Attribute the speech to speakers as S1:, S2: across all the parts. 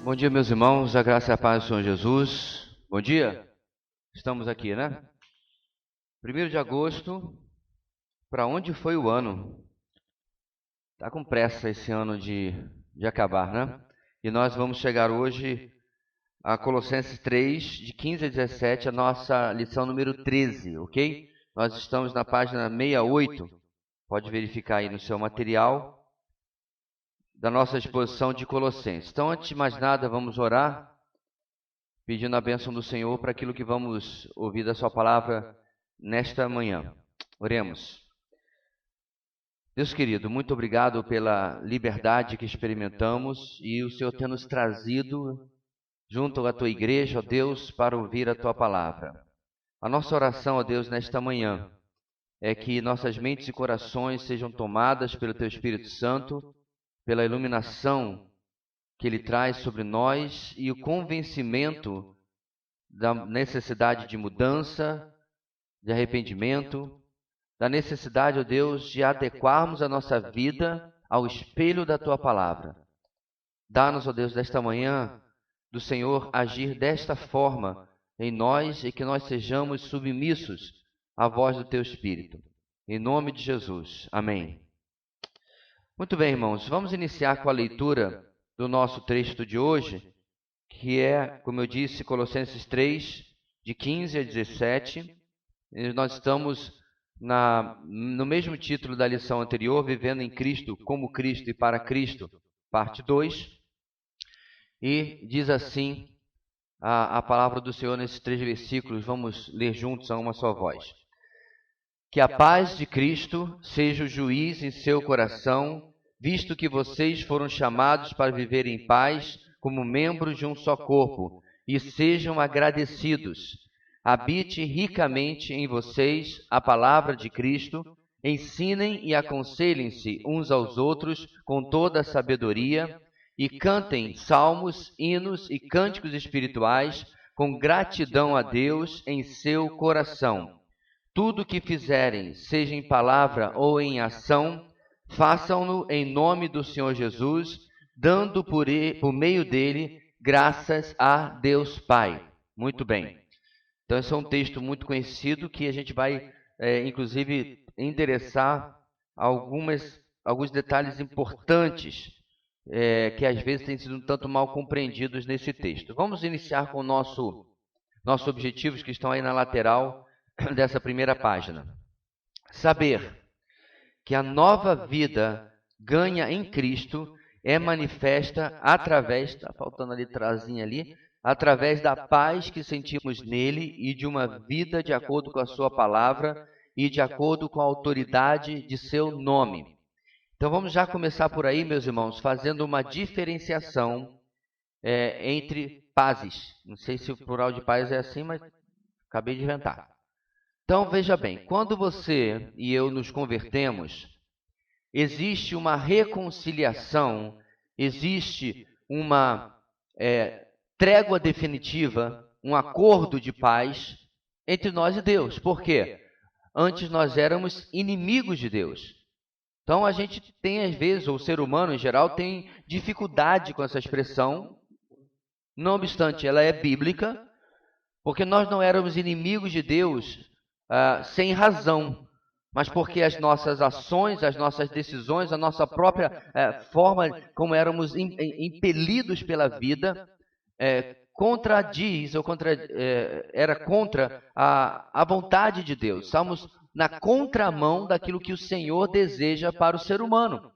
S1: Bom dia, meus irmãos, a graça e a paz do Senhor Jesus. Bom dia, estamos aqui, né? 1º de agosto, para onde foi o ano? Está com pressa esse ano de acabar, né? E nós vamos chegar hoje a Colossenses 3, de 15 a 17, a nossa lição número 13, ok? Nós estamos na página 68, pode verificar aí no seu material, da nossa exposição de Colossenses. Então, antes de mais nada, vamos orar, pedindo a bênção do Senhor para aquilo que vamos ouvir da sua palavra nesta manhã. Oremos. Deus querido, muito obrigado pela liberdade que experimentamos e o Senhor ter nos trazido junto à tua igreja, ó Deus, para ouvir a tua palavra. A nossa oração, ó Deus, nesta manhã é que nossas mentes e corações sejam tomadas pelo teu Espírito Santo, pela iluminação que ele traz sobre nós e o convencimento da necessidade de mudança, de arrependimento, da necessidade, ó Deus, de adequarmos a nossa vida ao espelho da tua palavra. Dá-nos, ó Deus, desta manhã, do Senhor agir desta forma em nós e que nós sejamos submissos à voz do teu Espírito. Em nome de Jesus. Amém. Muito bem, irmãos, vamos iniciar com a leitura do nosso texto de hoje, que é, como eu disse, Colossenses 3, de 15 a 17. E nós estamos no mesmo título da lição anterior, Vivendo em Cristo, como Cristo e para Cristo, parte 2. E diz assim a palavra do Senhor nesses 3 versículos, vamos ler juntos a uma só voz. Que a paz de Cristo seja o juiz em seu coração, visto que vocês foram chamados para viver em paz como membros de um só corpo, e sejam agradecidos. Habite ricamente em vocês a palavra de Cristo, ensinem e aconselhem-se uns aos outros com toda a sabedoria, e cantem salmos, hinos e cânticos espirituais com gratidão a Deus em seu coração. Tudo o que fizerem, seja em palavra ou em ação, façam-no em nome do Senhor Jesus, dando por meio dele graças a Deus Pai. Muito bem. Então, esse é um texto muito conhecido que a gente vai, inclusive, endereçar alguns detalhes importantes que às vezes têm sido um tanto mal compreendidos nesse texto. Vamos iniciar com nossos objetivos que estão aí na lateral dessa primeira página. Saber que a nova vida ganha em Cristo é manifesta através, está faltando a letrazinha ali, através da paz que sentimos nele e de uma vida de acordo com a sua palavra e de acordo com a autoridade de seu nome. Então vamos já começar por aí, meus irmãos, fazendo uma diferenciação entre pazes. Não sei se o plural de paz é assim, mas acabei de inventar. Então veja bem, quando você e eu nos convertemos, existe uma reconciliação, existe uma trégua definitiva, um acordo de paz entre nós e Deus. Por quê? Antes nós éramos inimigos de Deus. Então a gente tem, às vezes, ou o ser humano em geral, tem dificuldade com essa expressão. Não obstante, ela é bíblica, porque nós não éramos inimigos de Deus sem razão, mas porque as nossas ações, as nossas decisões, a nossa própria forma como éramos impelidos pela vida, contradiz ou era contra a vontade de Deus. Estamos na contramão daquilo que o Senhor deseja para o ser humano.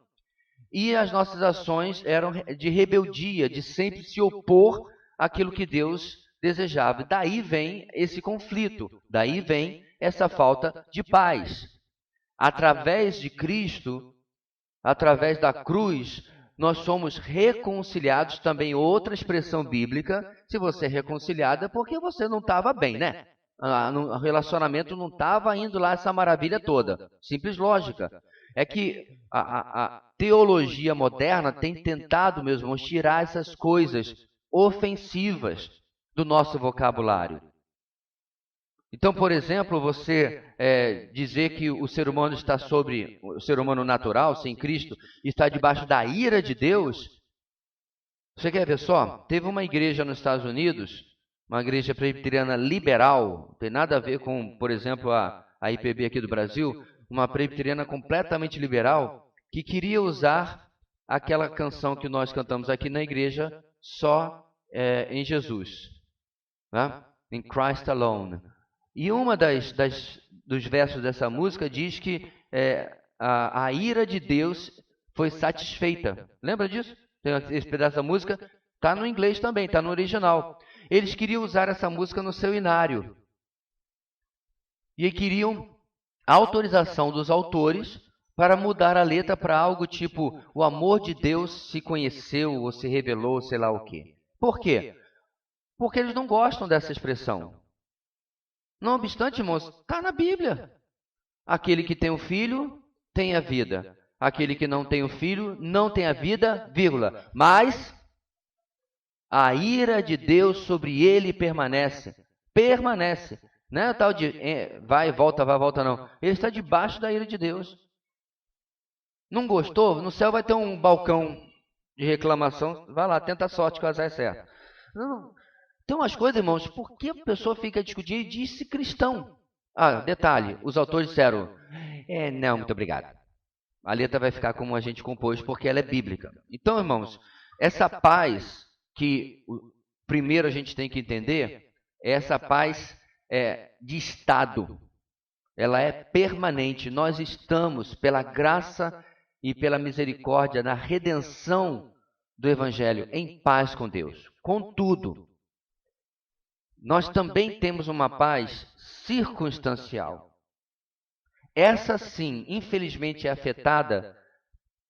S1: E as nossas ações eram de rebeldia, de sempre se opor àquilo que Deus desejava. Daí vem esse conflito, daí vem essa falta de paz. Através de Cristo, através da cruz, nós somos reconciliados. Também outra expressão bíblica, se você é reconciliado é porque você não estava bem, né? O relacionamento não estava indo lá essa maravilha toda. Simples lógica. É que a teologia moderna tem tentado, meus irmãos, tirar essas coisas ofensivas do nosso vocabulário. Então, por exemplo, você dizer que o ser humano está o ser humano natural, sem Cristo, está debaixo da ira de Deus, Você quer ver só? Teve uma igreja nos Estados Unidos, uma igreja presbiteriana liberal, não tem nada a ver com, por exemplo, a IPB aqui do Brasil, uma presbiteriana completamente liberal, que queria usar aquela canção que nós cantamos aqui na igreja, só em Jesus, né? In Christ Alone. E uma dos versos dessa música diz que a ira de Deus foi satisfeita. Lembra disso? Tem esse pedaço da música, está no inglês também, está no original. Eles queriam usar essa música no seu inário. E queriam a autorização dos autores para mudar a letra para algo tipo: o amor de Deus se conheceu ou se revelou, sei lá o quê. Por quê? Porque eles não gostam dessa expressão. Não obstante, irmãos, está na Bíblia. Aquele que tem o filho tem a vida. Aquele que não tem o filho não tem a vida, vírgula. Mas a ira de Deus sobre ele permanece. Permanece. Não é tal de vai, volta, não. Ele está debaixo da ira de Deus. Não gostou? No céu vai ter um balcão de reclamação. Vai lá, tenta a sorte que o azar é certo. Não. Tem umas coisas, irmãos, por que a pessoa fica discutindo e diz-se cristão? Ah, detalhe, os autores disseram, não, muito obrigado. A letra vai ficar como a gente compôs, porque ela é bíblica. Então, irmãos, essa paz que primeiro a gente tem que entender, é essa paz de estado. Ela é permanente. Nós estamos, pela graça e pela misericórdia, na redenção do Evangelho, em paz com Deus. Contudo, nós também temos uma paz circunstancial. Essa sim, infelizmente, é afetada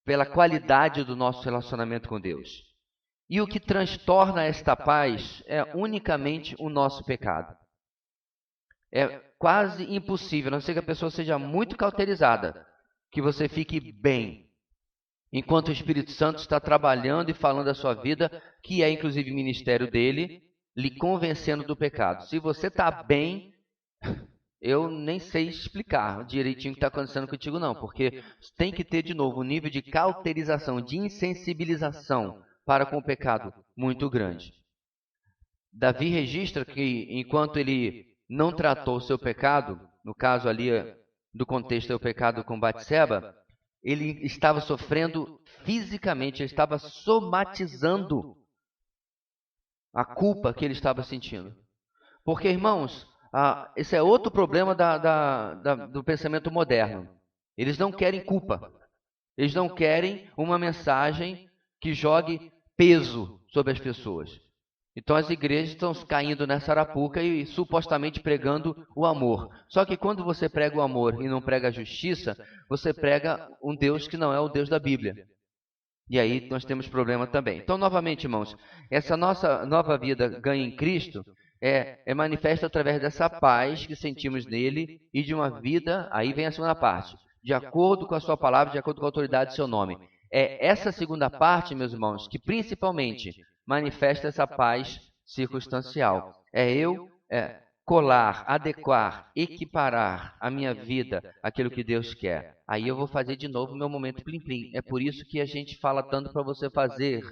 S1: pela qualidade do nosso relacionamento com Deus. E o que transtorna esta paz é unicamente o nosso pecado. É quase impossível, a não ser que a pessoa seja muito cauterizada, que você fique bem, enquanto o Espírito Santo está trabalhando e falando a sua vida, que é inclusive o ministério dele, lhe convencendo do pecado. Se você está bem, eu nem sei explicar direitinho o que está acontecendo contigo, não, porque tem que ter, de novo, um nível de cauterização, de insensibilização para com o pecado muito grande. Davi registra que, enquanto ele não tratou o seu pecado, no caso ali do contexto do pecado com Batseba, ele estava sofrendo fisicamente, ele estava somatizando a culpa que ele estava sentindo. Porque, irmãos, esse é outro problema do pensamento moderno. Eles não querem culpa. Eles não querem uma mensagem que jogue peso sobre as pessoas. Então as igrejas estão caindo nessa arapuca e supostamente pregando o amor. Só que quando você prega o amor e não prega a justiça, você prega um Deus que não é o Deus da Bíblia. E aí nós temos problema também. Então, novamente, irmãos, essa nossa nova vida ganha em Cristo é manifesta através dessa paz que sentimos nele e de uma vida, aí vem a segunda parte, de acordo com a sua palavra, de acordo com a autoridade do seu nome. É essa segunda parte, meus irmãos, que principalmente manifesta essa paz circunstancial. É eu colar, adequar, equiparar a minha vida àquilo que Deus quer. Aí eu vou fazer de novo o meu momento plim-plim. É por isso que a gente fala tanto para você fazer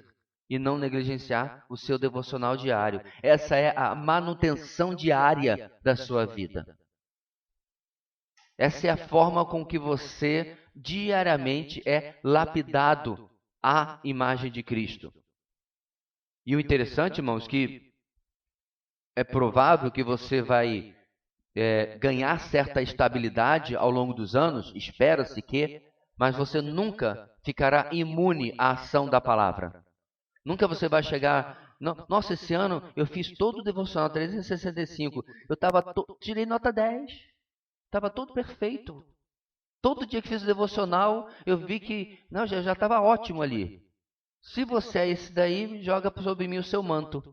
S1: e não negligenciar o seu devocional diário. Essa é a manutenção diária da sua vida. Essa é a forma com que você diariamente é lapidado à imagem de Cristo. E o interessante, irmãos, que é provável que você vai ganhar certa estabilidade ao longo dos anos, espera-se que, mas você nunca ficará imune à ação da palavra. Nunca você vai chegar, nossa, esse ano eu fiz todo o devocional 365, tirei nota 10, estava todo perfeito. Todo dia que fiz o devocional, eu vi que já estava ótimo ali. Se você é esse daí, joga sobre mim o seu manto.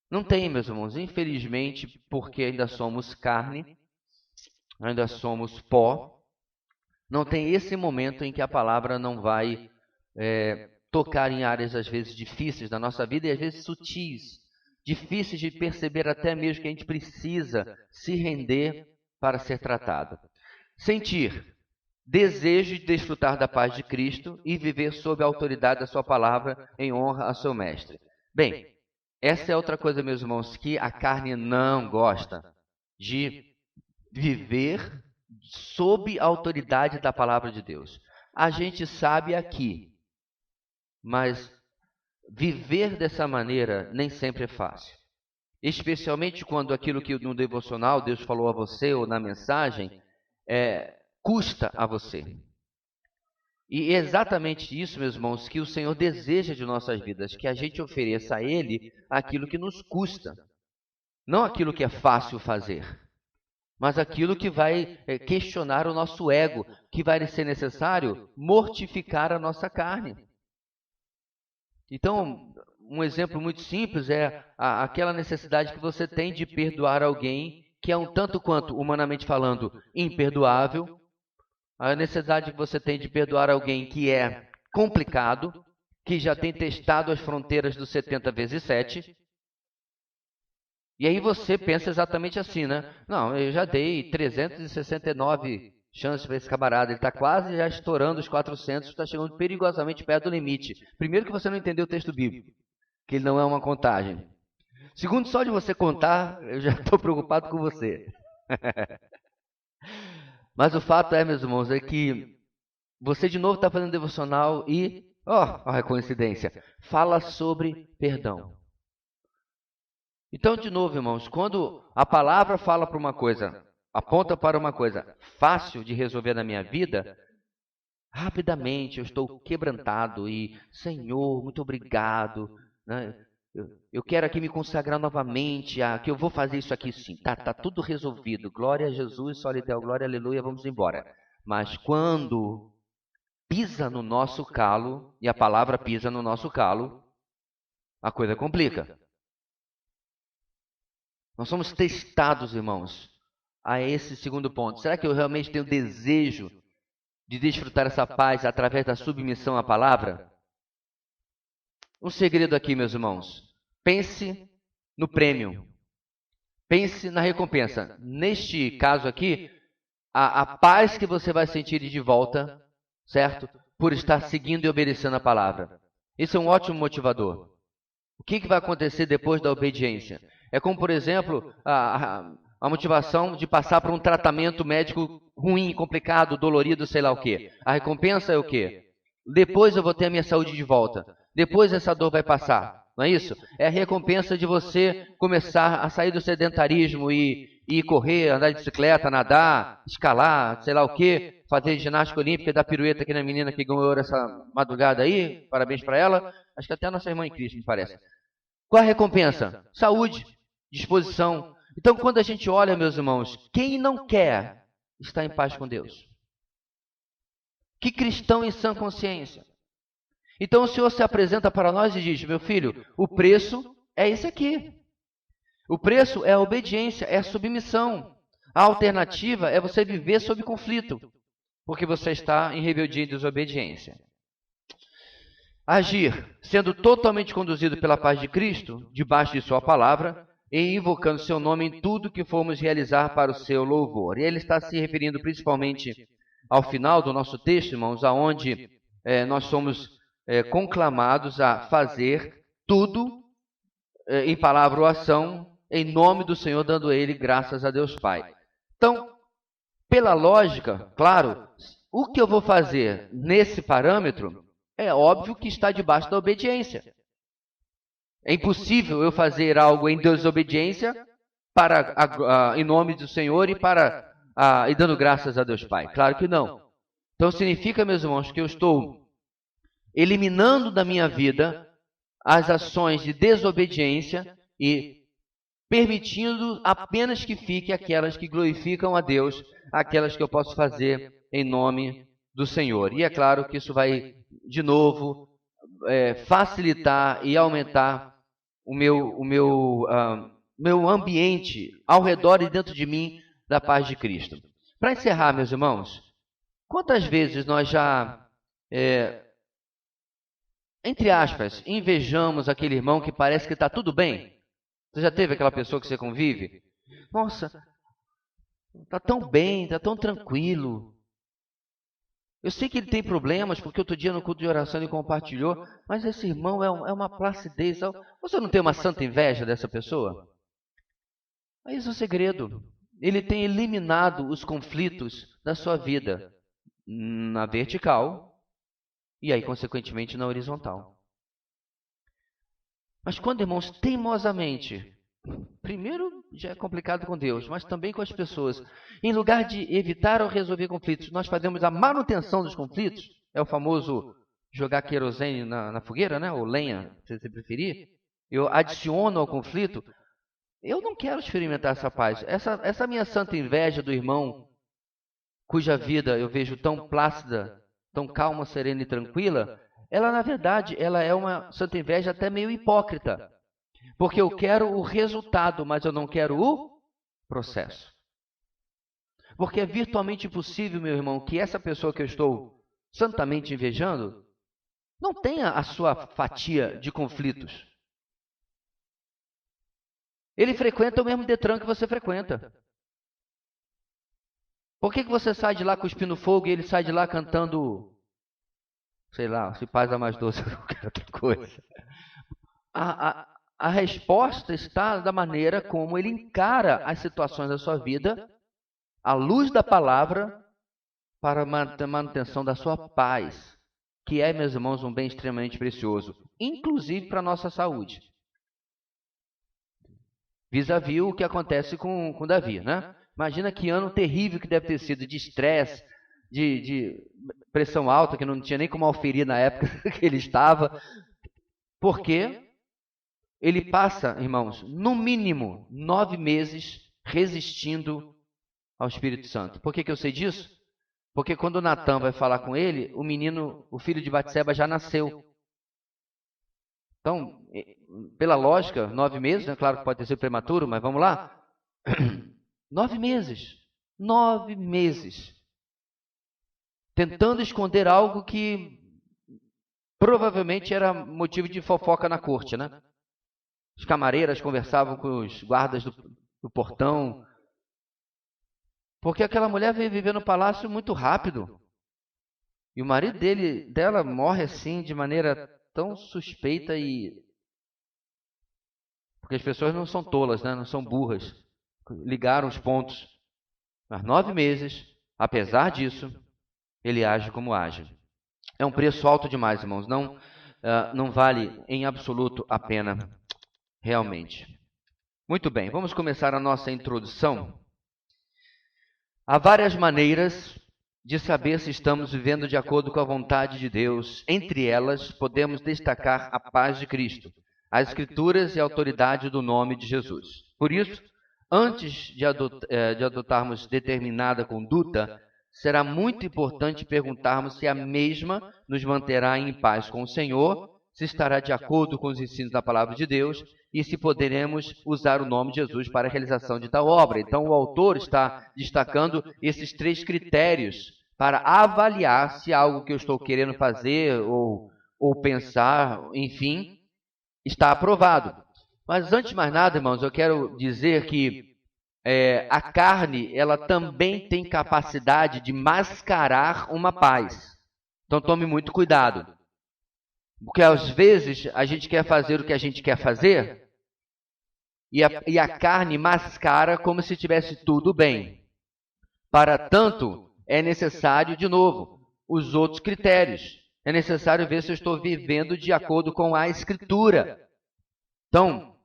S1: Não tem, meus irmãos, infelizmente, porque ainda somos carne, ainda somos pó, não tem esse momento em que a palavra não vai tocar em áreas, às vezes, difíceis da nossa vida e, às vezes, sutis, difíceis de perceber até mesmo que a gente precisa se render para ser tratado. Sentir. desejo de desfrutar da paz de Cristo e viver sob a autoridade da sua palavra em honra a seu mestre. Bem, essa é outra coisa, meus irmãos, que a carne não gosta, de viver sob a autoridade da palavra de Deus. A gente sabe aqui, mas viver dessa maneira nem sempre é fácil. Especialmente quando aquilo que no devocional Deus falou a você ou na mensagem custa a você. E é exatamente isso, meus irmãos, que o Senhor deseja de nossas vidas, que a gente ofereça a Ele aquilo que nos custa. Não aquilo que é fácil fazer, mas aquilo que vai questionar o nosso ego, que vai ser necessário mortificar a nossa carne. Então, um exemplo muito simples é aquela necessidade que você tem de perdoar alguém que é um tanto quanto, humanamente falando, imperdoável. A necessidade que você tem de perdoar alguém que é complicado, que já tem testado as fronteiras do 70 vezes 7. E aí você pensa exatamente assim, né? Não, eu já dei 369 chances para esse camarada. Ele está quase já estourando os 400, está chegando perigosamente perto do limite. Primeiro que você não entendeu o texto bíblico, que ele não é uma contagem. Segundo, só de você contar, eu já estou preocupado com você. Mas o fato é, meus irmãos, é que você de novo está fazendo devocional e, a coincidência, fala sobre perdão. Então, de novo, irmãos, quando a palavra fala para uma coisa, aponta para uma coisa fácil de resolver na minha vida, rapidamente eu estou quebrantado e, Senhor, muito obrigado, né? Eu quero aqui me consagrar novamente, que eu vou fazer isso aqui sim. Tá tudo resolvido. Glória a Jesus, solidão, glória, aleluia, vamos embora. Mas quando pisa no nosso calo, e a palavra pisa no nosso calo, a coisa complica. Nós somos testados, irmãos, a esse segundo ponto. Será que eu realmente tenho desejo de desfrutar essa paz através da submissão à palavra? Um segredo aqui, meus irmãos. Pense no prêmio. Pense na recompensa. Neste caso aqui, a paz que você vai sentir de volta, certo? Por estar seguindo e obedecendo a palavra. Esse é um ótimo motivador. O que vai acontecer depois da obediência? É como, por exemplo, a motivação de passar por um tratamento médico ruim, complicado, dolorido, sei lá o quê. A recompensa é o quê? Depois eu vou ter a minha saúde de volta. Depois essa dor vai passar. Não é isso? É a recompensa de você começar a sair do sedentarismo e correr, andar de bicicleta, nadar, escalar, sei lá o quê, fazer ginástica olímpica, dar pirueta aqui na menina que ganhou essa madrugada aí. Parabéns para ela. Acho que até a nossa irmã em Cristo, me parece. Qual a recompensa? Saúde, disposição. Então, quando a gente olha, meus irmãos, quem não quer estar em paz com Deus? Que cristão em sã consciência? Então o Senhor se apresenta para nós e diz, meu filho, o preço é esse aqui. O preço é a obediência, é a submissão. A alternativa é você viver sob conflito, porque você está em rebeldia e desobediência. Agir, sendo totalmente conduzido pela paz de Cristo, debaixo de sua palavra, e invocando seu nome em tudo que formos realizar para o seu louvor. E ele está se referindo principalmente ao final do nosso texto, irmãos, aonde nós somos conclamados a fazer tudo em palavra ou ação, em nome do Senhor, dando a Ele graças a Deus Pai. Então, pela lógica, claro, o que eu vou fazer nesse parâmetro é óbvio que está debaixo da obediência. É impossível eu fazer algo em desobediência em nome do Senhor e dando graças a Deus Pai. Claro que não. Então significa, meus irmãos, que eu estou eliminando da minha vida as ações de desobediência e permitindo apenas que fiquem aquelas que glorificam a Deus, aquelas que eu posso fazer em nome do Senhor. E é claro que isso vai, de novo, facilitar e aumentar o meu ambiente ao redor e dentro de mim da paz de Cristo. Para encerrar, meus irmãos, quantas vezes nós já, entre aspas, invejamos aquele irmão que parece que está tudo bem? Você já teve aquela pessoa que você convive? Nossa, está tão bem, está tão tranquilo. Eu sei que ele tem problemas, porque outro dia no culto de oração ele compartilhou, mas esse irmão é uma placidez. Você não tem uma santa inveja dessa pessoa? É isso o segredo. Ele tem eliminado os conflitos da sua vida na vertical e aí, consequentemente, na horizontal. Mas quando, irmãos, teimosamente, primeiro já é complicado com Deus, mas também com as pessoas, em lugar de evitar ou resolver conflitos, nós fazemos a manutenção dos conflitos, é o famoso jogar querosene na fogueira, né? Ou lenha, se você preferir. Eu adiciono ao conflito. Eu não quero experimentar essa paz. Essa minha santa inveja do irmão, cuja vida eu vejo tão plácida, tão calma, serena e tranquila, ela, na verdade, ela é uma santa inveja até meio hipócrita. Porque eu quero o resultado, mas eu não quero o processo. Porque é virtualmente impossível, meu irmão, que essa pessoa que eu estou santamente invejando não tenha a sua fatia de conflitos. Ele frequenta o mesmo Detran que você frequenta. Por que você sai de lá cuspindo fogo e ele sai de lá cantando, sei lá, se paz é mais doce do que outra coisa? A resposta está da maneira como ele encara as situações da sua vida, à luz da palavra, para a manutenção da sua paz, que é, meus irmãos, um bem extremamente precioso, inclusive para a nossa saúde. Vis-à-vis o que acontece com Davi, né? Imagina que ano terrível que deve ter sido de estresse, de pressão alta, que não tinha nem como auferir na época que ele estava. Porque ele passa, irmãos, no mínimo 9 meses resistindo ao Espírito Santo. Por que eu sei disso? Porque quando Natan vai falar com ele, o menino, o filho de Batseba já nasceu. Então, pela lógica, 9 meses, né? Claro que pode ter sido prematuro, mas vamos lá. 9 meses. 9 meses. Tentando esconder algo que provavelmente era motivo de fofoca na corte, né? Os camareiras conversavam com os guardas do portão. Porque aquela mulher veio viver no palácio muito rápido. E o marido dela morre assim, de maneira tão suspeita e... Porque as pessoas não são tolas, né? Não são burras. Ligaram os pontos. Mas 9 meses, apesar disso, ele age como age. É um preço alto demais, irmãos. Não vale em absoluto a pena, realmente. Muito bem, vamos começar a nossa introdução. Há várias maneiras de saber se estamos vivendo de acordo com a vontade de Deus. Entre elas, podemos destacar a paz de Cristo, as Escrituras e a autoridade do nome de Jesus. Por isso, antes de adotarmos determinada conduta, será muito importante perguntarmos se a mesma nos manterá em paz com o Senhor, se estará de acordo com os ensinos da palavra de Deus e se poderemos usar o nome de Jesus para a realização de tal obra. Então, o autor está destacando esses 3 critérios para avaliar se algo que eu estou querendo fazer ou pensar, enfim, está aprovado. Mas antes de mais nada, irmãos, eu quero dizer que a carne, ela também tem capacidade de mascarar uma paz. Então tome muito cuidado. Porque às vezes a gente quer fazer o que a gente quer fazer e a carne mascara como se tivesse tudo bem. Para tanto, é necessário, de novo, os outros critérios. É necessário ver se eu estou vivendo de acordo com a Escritura. Então,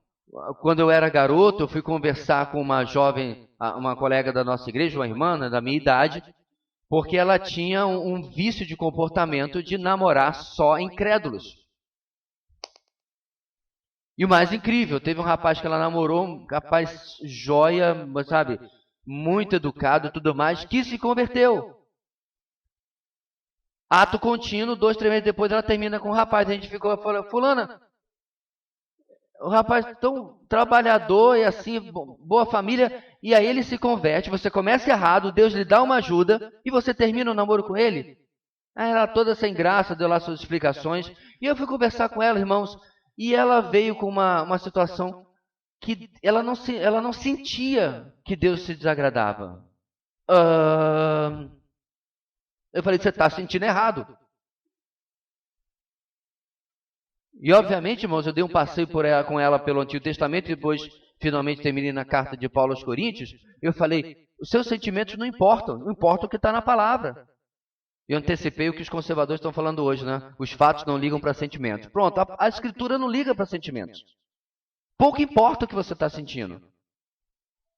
S1: quando eu era garoto, eu fui conversar com uma jovem, uma colega da nossa igreja, uma irmã da minha idade, porque ela tinha um vício de comportamento de namorar só incrédulos. E o mais incrível, teve um rapaz que ela namorou, um rapaz joia, sabe, muito educado e tudo mais, que se converteu. Ato contínuo, 2, 3 meses depois ela termina com o rapaz. A gente ficou falando, fulana, o rapaz tão trabalhador e assim, boa família, e aí ele se converte, você começa errado, Deus lhe dá uma ajuda, e você termina o namoro com ele? Aí ela toda sem graça, deu lá suas explicações, e eu fui conversar com ela, irmãos, e ela veio com uma situação que ela não sentia que Deus se desagradava. Eu falei, você está sentindo errado. E, obviamente, irmãos, eu dei um passeio com ela pelo Antigo Testamento e depois, finalmente, terminei na carta de Paulo aos Coríntios. Eu falei, os seus sentimentos não importam, não importa o que está na palavra. Eu antecipei o que os conservadores estão falando hoje, né? Os fatos não ligam para sentimentos. Pronto, a Escritura não liga para sentimentos. Pouco importa o que você está sentindo.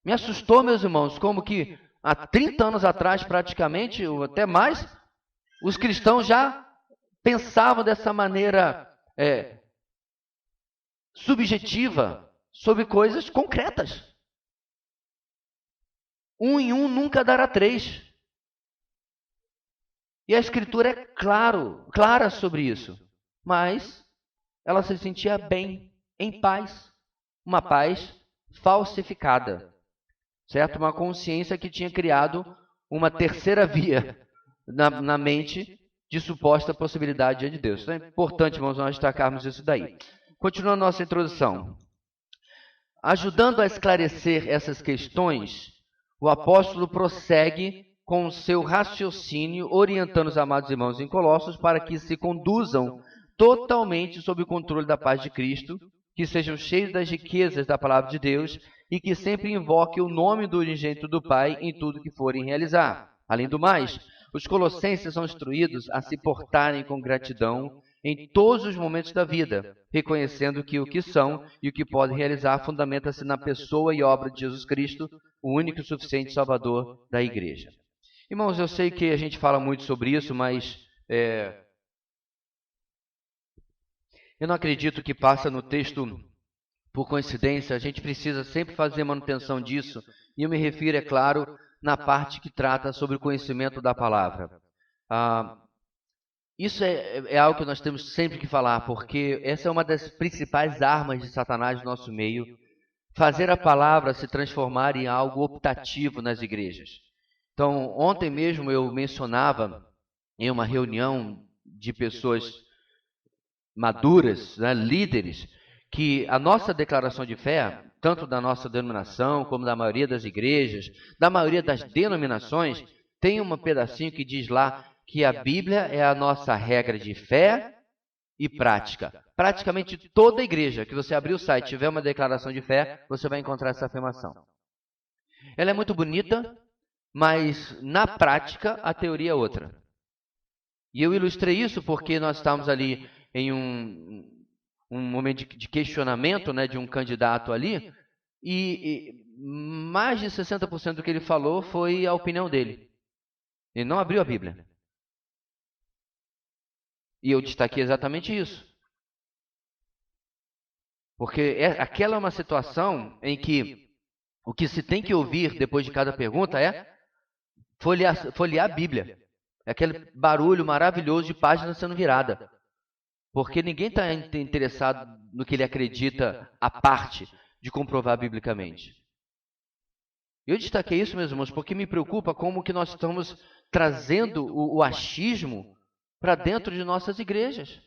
S1: Me assustou, meus irmãos, como que há 30 anos atrás, praticamente, ou até mais, os cristãos já pensavam dessa maneira subjetiva sobre coisas concretas. 1 em 1 nunca dará 3. E a Escritura é clara sobre isso. Mas ela se sentia bem, em paz. Uma paz falsificada. Certo? Uma consciência que tinha criado uma terceira via na mente de suposta possibilidade de Deus. Então é importante, irmãos, nós destacarmos isso daí. Continuando a nossa introdução. Ajudando a esclarecer essas questões, o apóstolo prossegue com o seu raciocínio, orientando os amados irmãos em Colossos para que se conduzam totalmente sob o controle da paz de Cristo, que sejam cheios das riquezas da palavra de Deus e que sempre invoquem o nome do unigênito do Pai em tudo que forem realizar. Além do mais, os colossenses são instruídos a se portarem com gratidão em todos os momentos da vida, reconhecendo que o que são e o que podem realizar fundamenta-se na pessoa e obra de Jesus Cristo, o único e suficiente Salvador da Igreja. Irmãos, eu sei que a gente fala muito sobre isso, mas eu não acredito que passa no texto por coincidência. A gente precisa sempre fazer manutenção disso, e eu me refiro, é claro, na parte que trata sobre o conhecimento da palavra. Isso é algo que nós temos sempre que falar, porque essa é uma das principais armas de Satanás no nosso meio, fazer a palavra se transformar em algo optativo nas igrejas. Então, ontem mesmo eu mencionava em uma reunião de pessoas maduras, né, líderes, que a nossa declaração de fé, tanto da nossa denominação, como da maioria das igrejas, da maioria das denominações, tem um pedacinho que diz lá que a Bíblia é a nossa regra de fé e prática. Praticamente toda igreja que você abrir o site e tiver uma declaração de fé, você vai encontrar essa afirmação. Ela é muito bonita, mas na prática a teoria é outra. E eu ilustrei isso porque nós estávamos ali em um momento de questionamento, né, de um candidato ali, e mais de 60% do que ele falou foi a opinião dele. Ele não abriu a Bíblia. E eu destaquei exatamente isso. Porque aquela é uma situação em que o que se tem que ouvir depois de cada pergunta é folhear a Bíblia. É aquele barulho maravilhoso de página sendo virada. Porque ninguém está interessado no que ele acredita à parte de comprovar biblicamente. Eu destaquei isso, meus irmãos, porque me preocupa como que nós estamos trazendo o achismo para dentro de nossas igrejas.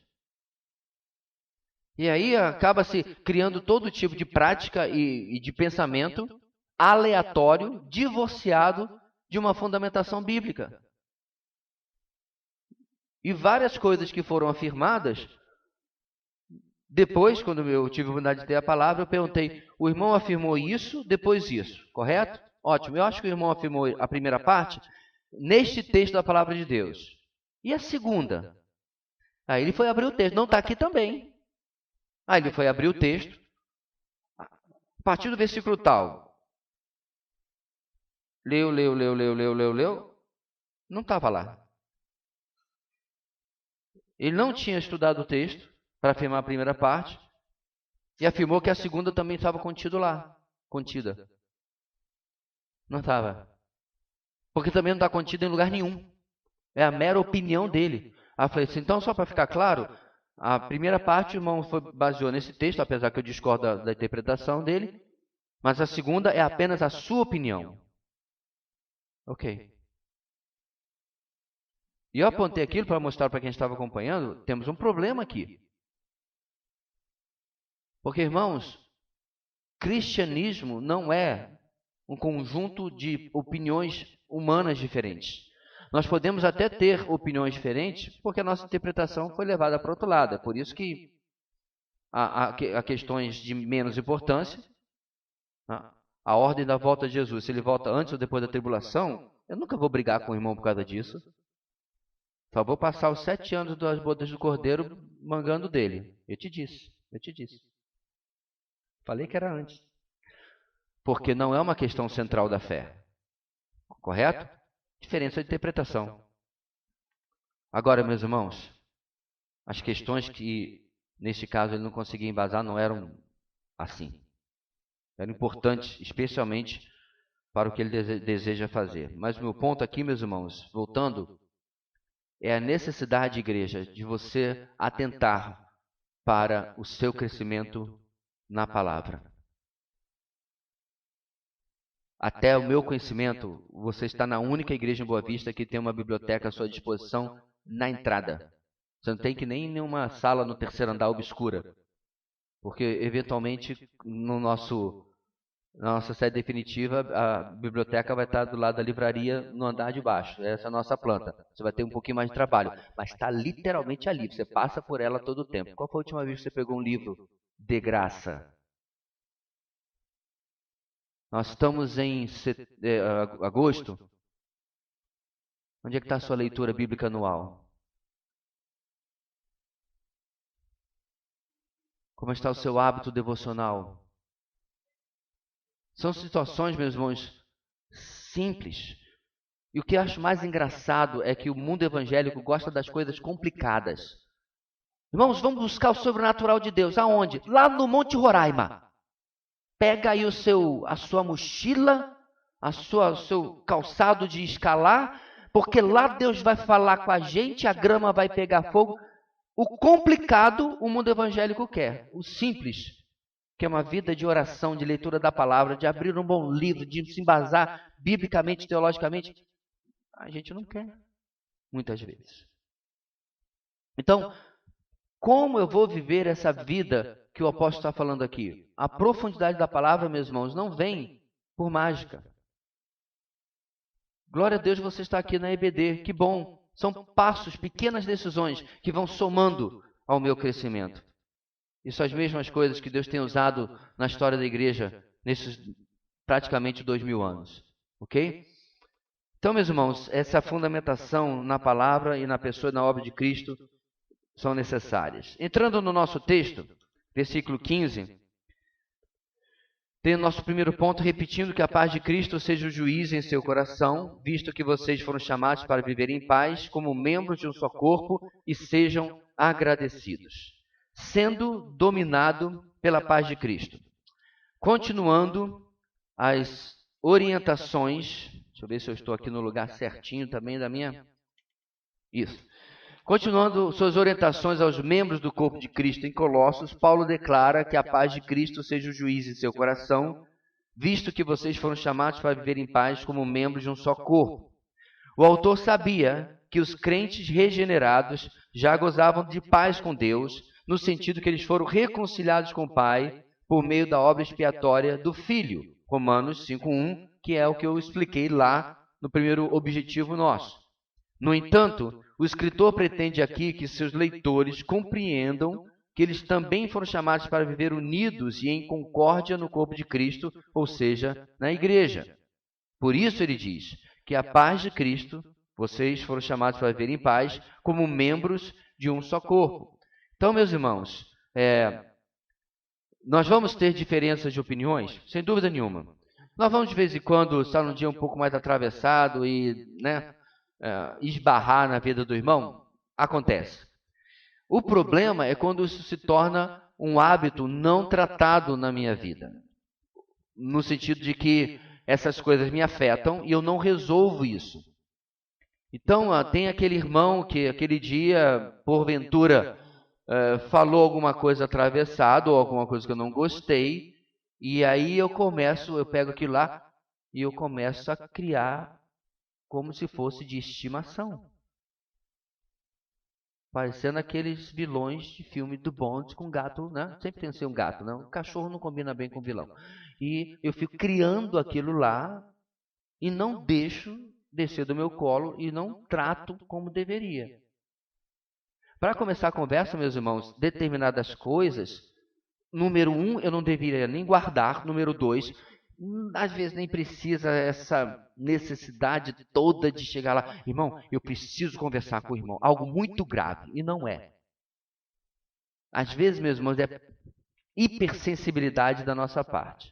S1: E aí acaba-se criando todo tipo de prática e de pensamento aleatório, divorciado de uma fundamentação bíblica. E várias coisas que foram afirmadas, depois, quando eu tive a oportunidade de ter a palavra, eu perguntei, o irmão afirmou isso, depois isso, correto? Ótimo, eu acho que o irmão afirmou a primeira parte neste texto da palavra de Deus. E a segunda? Aí ele foi abrir o texto, não está aqui também. Aí ele foi abrir o texto, a partir do versículo tal. Leu, não estava lá. Ele não tinha estudado o texto para afirmar a primeira parte e afirmou que a segunda também estava contida. Não estava. Porque também não está contida em lugar nenhum. É a mera opinião dele. Aí eu falei assim, então só para ficar claro, a primeira parte o irmão baseou nesse texto, apesar que eu discordo da interpretação dele, mas a segunda é apenas a sua opinião. Ok. E eu apontei aquilo para mostrar para quem estava acompanhando, temos um problema aqui. Porque, irmãos, cristianismo não é um conjunto de opiniões humanas diferentes. nós podemos até ter opiniões diferentes, porque a nossa interpretação foi levada para outro lado. É por isso que há questões de menos importância. A ordem da volta de Jesus, se ele volta antes ou depois da tribulação, eu nunca vou brigar com o irmão por causa disso. Só vou passar os 7 anos das bodas do Cordeiro mangando dele. Eu te disse. Falei que era antes. Porque não é uma questão central da fé. Correto? Diferença de interpretação. Agora, meus irmãos, as questões que, neste caso, ele não conseguia embasar não eram assim. Eram importantes, especialmente para o que ele deseja fazer. Mas o meu ponto aqui, meus irmãos, voltando, é a necessidade, igreja, de você atentar para o seu crescimento na palavra. Até o meu conhecimento, você está na única igreja em Boa Vista que tem uma biblioteca à sua disposição na entrada. Você não tem que nem nenhuma sala no terceiro andar obscura. Porque, eventualmente, na nossa sede definitiva, a biblioteca vai estar do lado da livraria no andar de baixo. Essa é a nossa planta. Você vai ter um pouquinho mais de trabalho. Mas está literalmente ali. Você passa por ela todo o tempo. Qual foi a última vez que você pegou um livro de graça? Nós estamos em agosto. Onde é que está a sua leitura bíblica anual? Como está o seu hábito devocional? São situações, meus irmãos, simples. E o que eu acho mais engraçado é que o mundo evangélico gosta das coisas complicadas. Irmãos, vamos buscar o sobrenatural de Deus. Aonde? Lá no Monte Roraima. Pega aí a sua mochila, o seu calçado de escalar, porque lá Deus vai falar com a gente, a grama vai pegar fogo. O complicado o mundo evangélico quer. O simples, que é uma vida de oração, de leitura da palavra, de abrir um bom livro, de se embasar biblicamente, teologicamente, a gente não quer, muitas vezes. Então, como eu vou viver essa vida que o apóstolo está falando aqui? A profundidade da palavra, meus irmãos, não vem por mágica. Glória a Deus, você está aqui na EBD, que bom. São passos, pequenas decisões que vão somando ao meu crescimento. E são as mesmas coisas que Deus tem usado na história da igreja nesses praticamente 2000 anos. Ok? Então, meus irmãos, essa fundamentação na palavra e na pessoa e na obra de Cristo são necessárias. Entrando no nosso texto, versículo 15, tem o nosso primeiro ponto, repetindo que a paz de Cristo seja o juiz em seu coração, visto que vocês foram chamados para viver em paz, como membros de um só corpo, e sejam agradecidos, sendo dominado pela paz de Cristo. Continuando as orientações, deixa eu ver se eu estou aqui no lugar certinho também da minha... Isso. Continuando suas orientações aos membros do corpo de Cristo em Colossos, Paulo declara que a paz de Cristo seja o juiz em seu coração, visto que vocês foram chamados para viver em paz como membros de um só corpo. O autor sabia que os crentes regenerados já gozavam de paz com Deus, no sentido que eles foram reconciliados com o Pai por meio da obra expiatória do Filho, Romanos 5:1, que é o que eu expliquei lá no primeiro objetivo nosso. No entanto, o escritor pretende aqui que seus leitores compreendam que eles também foram chamados para viver unidos e em concórdia no corpo de Cristo, ou seja, na igreja. Por isso ele diz que a paz de Cristo, vocês foram chamados para viver em paz como membros de um só corpo. Então, meus irmãos, nós vamos ter diferenças de opiniões? Sem dúvida nenhuma. Nós vamos, de vez em quando, estar num dia um pouco mais atravessado e esbarrar na vida do irmão? Acontece. O problema é quando isso se torna um hábito não tratado na minha vida. No sentido de que essas coisas me afetam e eu não resolvo isso. Então, tem aquele irmão que aquele dia, porventura, falou alguma coisa atravessada ou alguma coisa que eu não gostei, e aí eu pego aquilo lá e eu começo a criar como se fosse de estimação. Parecendo aqueles vilões de filme do Bond com gato, né? Sempre tem que ser um gato, não? O cachorro não combina bem com o vilão. E eu fico criando aquilo lá e não deixo descer do meu colo e não trato como deveria. Para começar a conversa, meus irmãos, determinadas coisas, número 1, eu não deveria nem guardar. Número 2, às vezes nem precisa essa necessidade toda de chegar lá. Irmão, eu preciso conversar com o irmão. Algo muito grave. E não é. Às vezes, meus irmãos, é hipersensibilidade da nossa parte.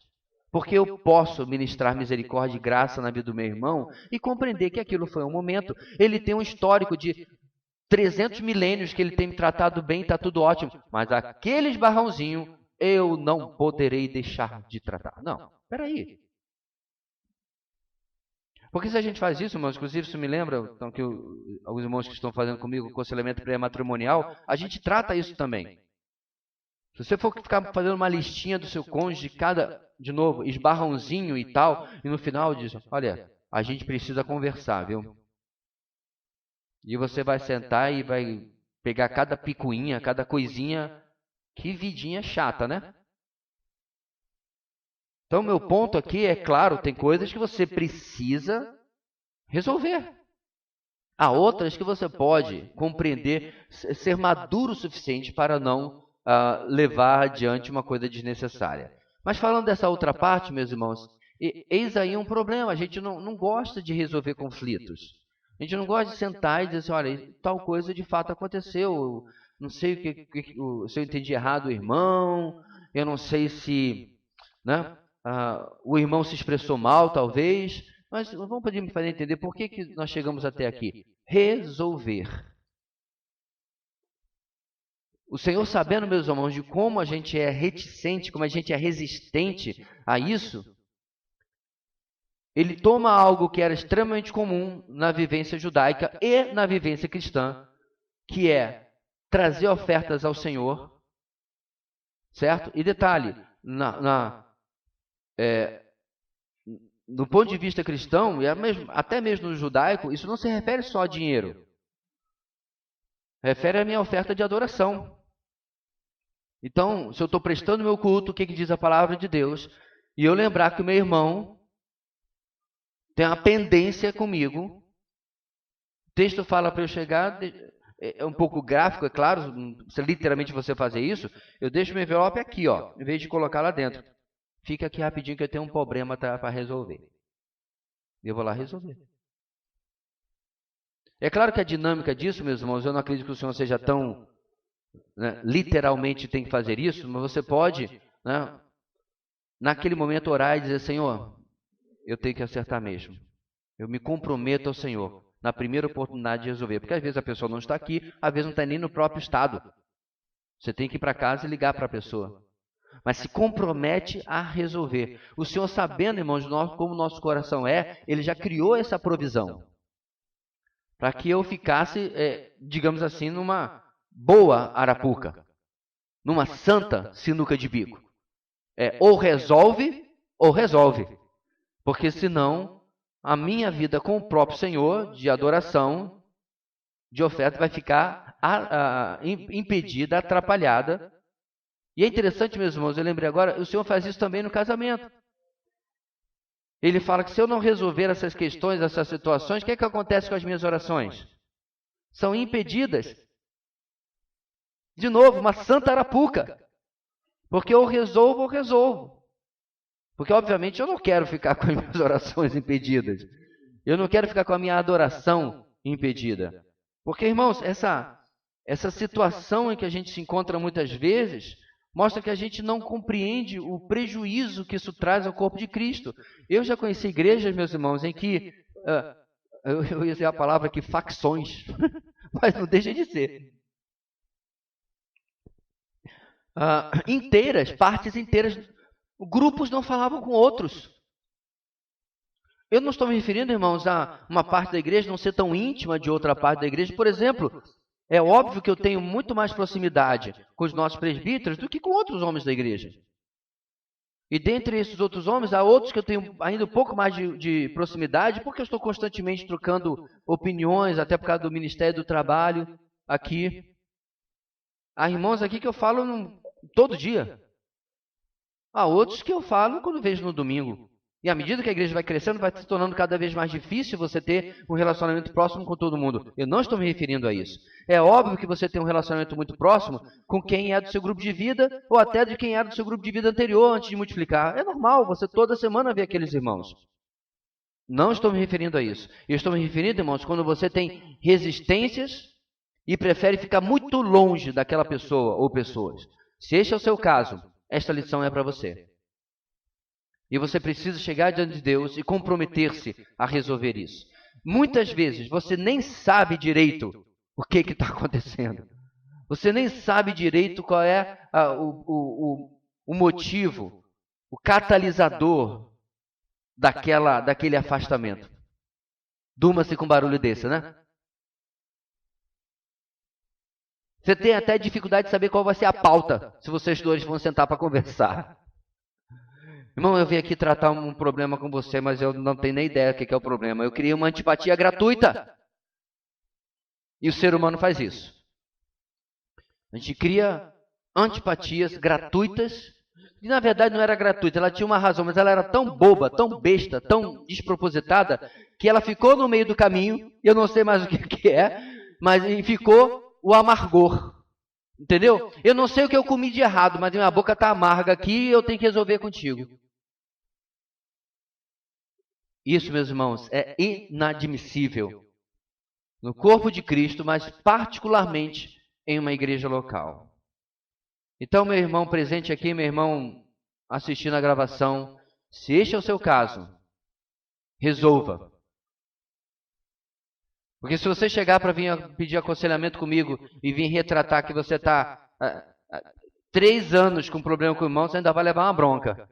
S1: Porque eu posso ministrar misericórdia e graça na vida do meu irmão e compreender que aquilo foi um momento. Ele tem um histórico de 300 milênios que ele tem me tratado bem, está tudo ótimo. Mas aquele esbarrãozinho eu não poderei deixar de tratar. Não, espera aí. Porque se a gente faz isso, irmãos, inclusive isso me lembra, então, que alguns irmãos que estão fazendo comigo o aconselhamento pré-matrimonial, a gente trata isso também. Se você for ficar fazendo uma listinha do seu cônjuge, de novo, esbarrãozinho e tal, e no final diz, olha, a gente precisa conversar, viu? E você vai sentar e vai pegar cada picuinha, cada coisinha. Que vidinha chata, né? Então, meu ponto aqui é claro, tem coisas que você precisa resolver. Há outras que você pode compreender, ser maduro o suficiente para não levar adiante uma coisa desnecessária. Mas falando dessa outra parte, meus irmãos, eis aí um problema. A gente não gosta de resolver conflitos. A gente não gosta de sentar e dizer assim, olha, tal coisa de fato aconteceu. Não sei se eu entendi errado o irmão, eu não sei se, né, o irmão se expressou mal, talvez, mas vamos poder me fazer entender por que nós chegamos até aqui. Resolver. O Senhor, sabendo, meus irmãos, de como a gente é reticente, como a gente é resistente a isso, Ele toma algo que era extremamente comum na vivência judaica e na vivência cristã, que é trazer ofertas ao Senhor, certo? E detalhe, do ponto de vista cristão, e até mesmo no judaico, isso não se refere só a dinheiro. Refere à minha oferta de adoração. Então, se eu estou prestando meu culto, o que diz a palavra de Deus? E eu lembrar que o meu irmão tem uma pendência comigo. O texto fala para eu chegar, é um pouco gráfico, é claro, se literalmente você fazer isso, eu deixo meu envelope aqui, ó, em vez de colocar lá dentro. Fica aqui rapidinho que eu tenho um problema para resolver. E eu vou lá resolver. É claro que a dinâmica disso, meus irmãos, eu não acredito que o Senhor seja tão, né, literalmente tem que fazer isso, mas você pode, né, naquele momento orar e dizer, Senhor, eu tenho que acertar mesmo. Eu me comprometo ao Senhor, na primeira oportunidade de resolver. Porque às vezes a pessoa não está aqui, às vezes não está nem no próprio estado. Você tem que ir para casa e ligar para a pessoa. Mas se compromete a resolver. O Senhor, sabendo, irmãos, como o nosso coração é, Ele já criou essa provisão. Para que eu ficasse, digamos assim, numa boa arapuca. Numa santa sinuca de bico. Ou resolve, ou resolve. Porque senão, a minha vida com o próprio Senhor, de adoração, de oferta, vai ficar impedida, atrapalhada. E é interessante, meus irmãos, eu lembrei agora, o Senhor faz isso também no casamento. Ele fala que se eu não resolver essas questões, essas situações, o que acontece com as minhas orações? São impedidas. De novo, uma santa arapuca. Porque ou resolvo ou resolvo. Porque, obviamente, eu não quero ficar com as minhas orações impedidas. Eu não quero ficar com a minha adoração impedida. Porque, irmãos, essa situação em que a gente se encontra muitas vezes mostra que a gente não compreende o prejuízo que isso traz ao corpo de Cristo. Eu já conheci igrejas, meus irmãos, em que, eu ia dizer a palavra aqui, facções, mas não deixa de ser. Partes inteiras, grupos não falavam com outros. Eu não estou me referindo, irmãos, a uma parte da igreja não ser tão íntima de outra parte da igreja. Por exemplo, é óbvio que eu tenho muito mais proximidade com os nossos presbíteros do que com outros homens da igreja. E dentre esses outros homens, há outros que eu tenho ainda um pouco mais de proximidade, porque eu estou constantemente trocando opiniões, até por causa do Ministério do Trabalho aqui. Há irmãos aqui que eu falo todo dia. Há outros que eu falo quando vejo no domingo. E à medida que a igreja vai crescendo, vai se tornando cada vez mais difícil você ter um relacionamento próximo com todo mundo. Eu não estou me referindo a isso. É óbvio que você tem um relacionamento muito próximo com quem é do seu grupo de vida, ou até de quem era do seu grupo de vida anterior, antes de multiplicar. É normal, você toda semana vê aqueles irmãos. Não estou me referindo a isso. Eu estou me referindo, irmãos, quando você tem resistências e prefere ficar muito longe daquela pessoa ou pessoas. Se este é o seu caso, esta lição é para você. E você precisa chegar diante de Deus e comprometer-se a resolver isso. Muitas vezes você nem sabe direito o que está acontecendo. Você nem sabe direito qual é o motivo, o catalisador daquele afastamento. Durma-se com um barulho desse, né? Você tem até dificuldade de saber qual vai ser a pauta, se vocês dois vão sentar para conversar. Irmão, eu vim aqui tratar um problema com você, mas eu não tenho nem ideia do que é o problema. Eu criei uma antipatia gratuita. E o ser humano faz isso. A gente cria antipatias gratuitas, que na verdade não era gratuita, ela tinha uma razão, mas ela era tão boba, tão besta, tão despropositada, que ela ficou no meio do caminho, e eu não sei mais o que é, mas ficou o amargor. Entendeu? Eu não sei o que eu comi de errado, mas minha boca está amarga aqui e eu tenho que resolver contigo. Isso, meus irmãos, é inadmissível no corpo de Cristo, mas particularmente em uma igreja local. Então, meu irmão presente aqui, meu irmão assistindo a gravação, se este é o seu caso, resolva. Porque se você chegar para vir pedir aconselhamento comigo e vir retratar que você está 3 anos com problema com o irmão, você ainda vai levar uma bronca.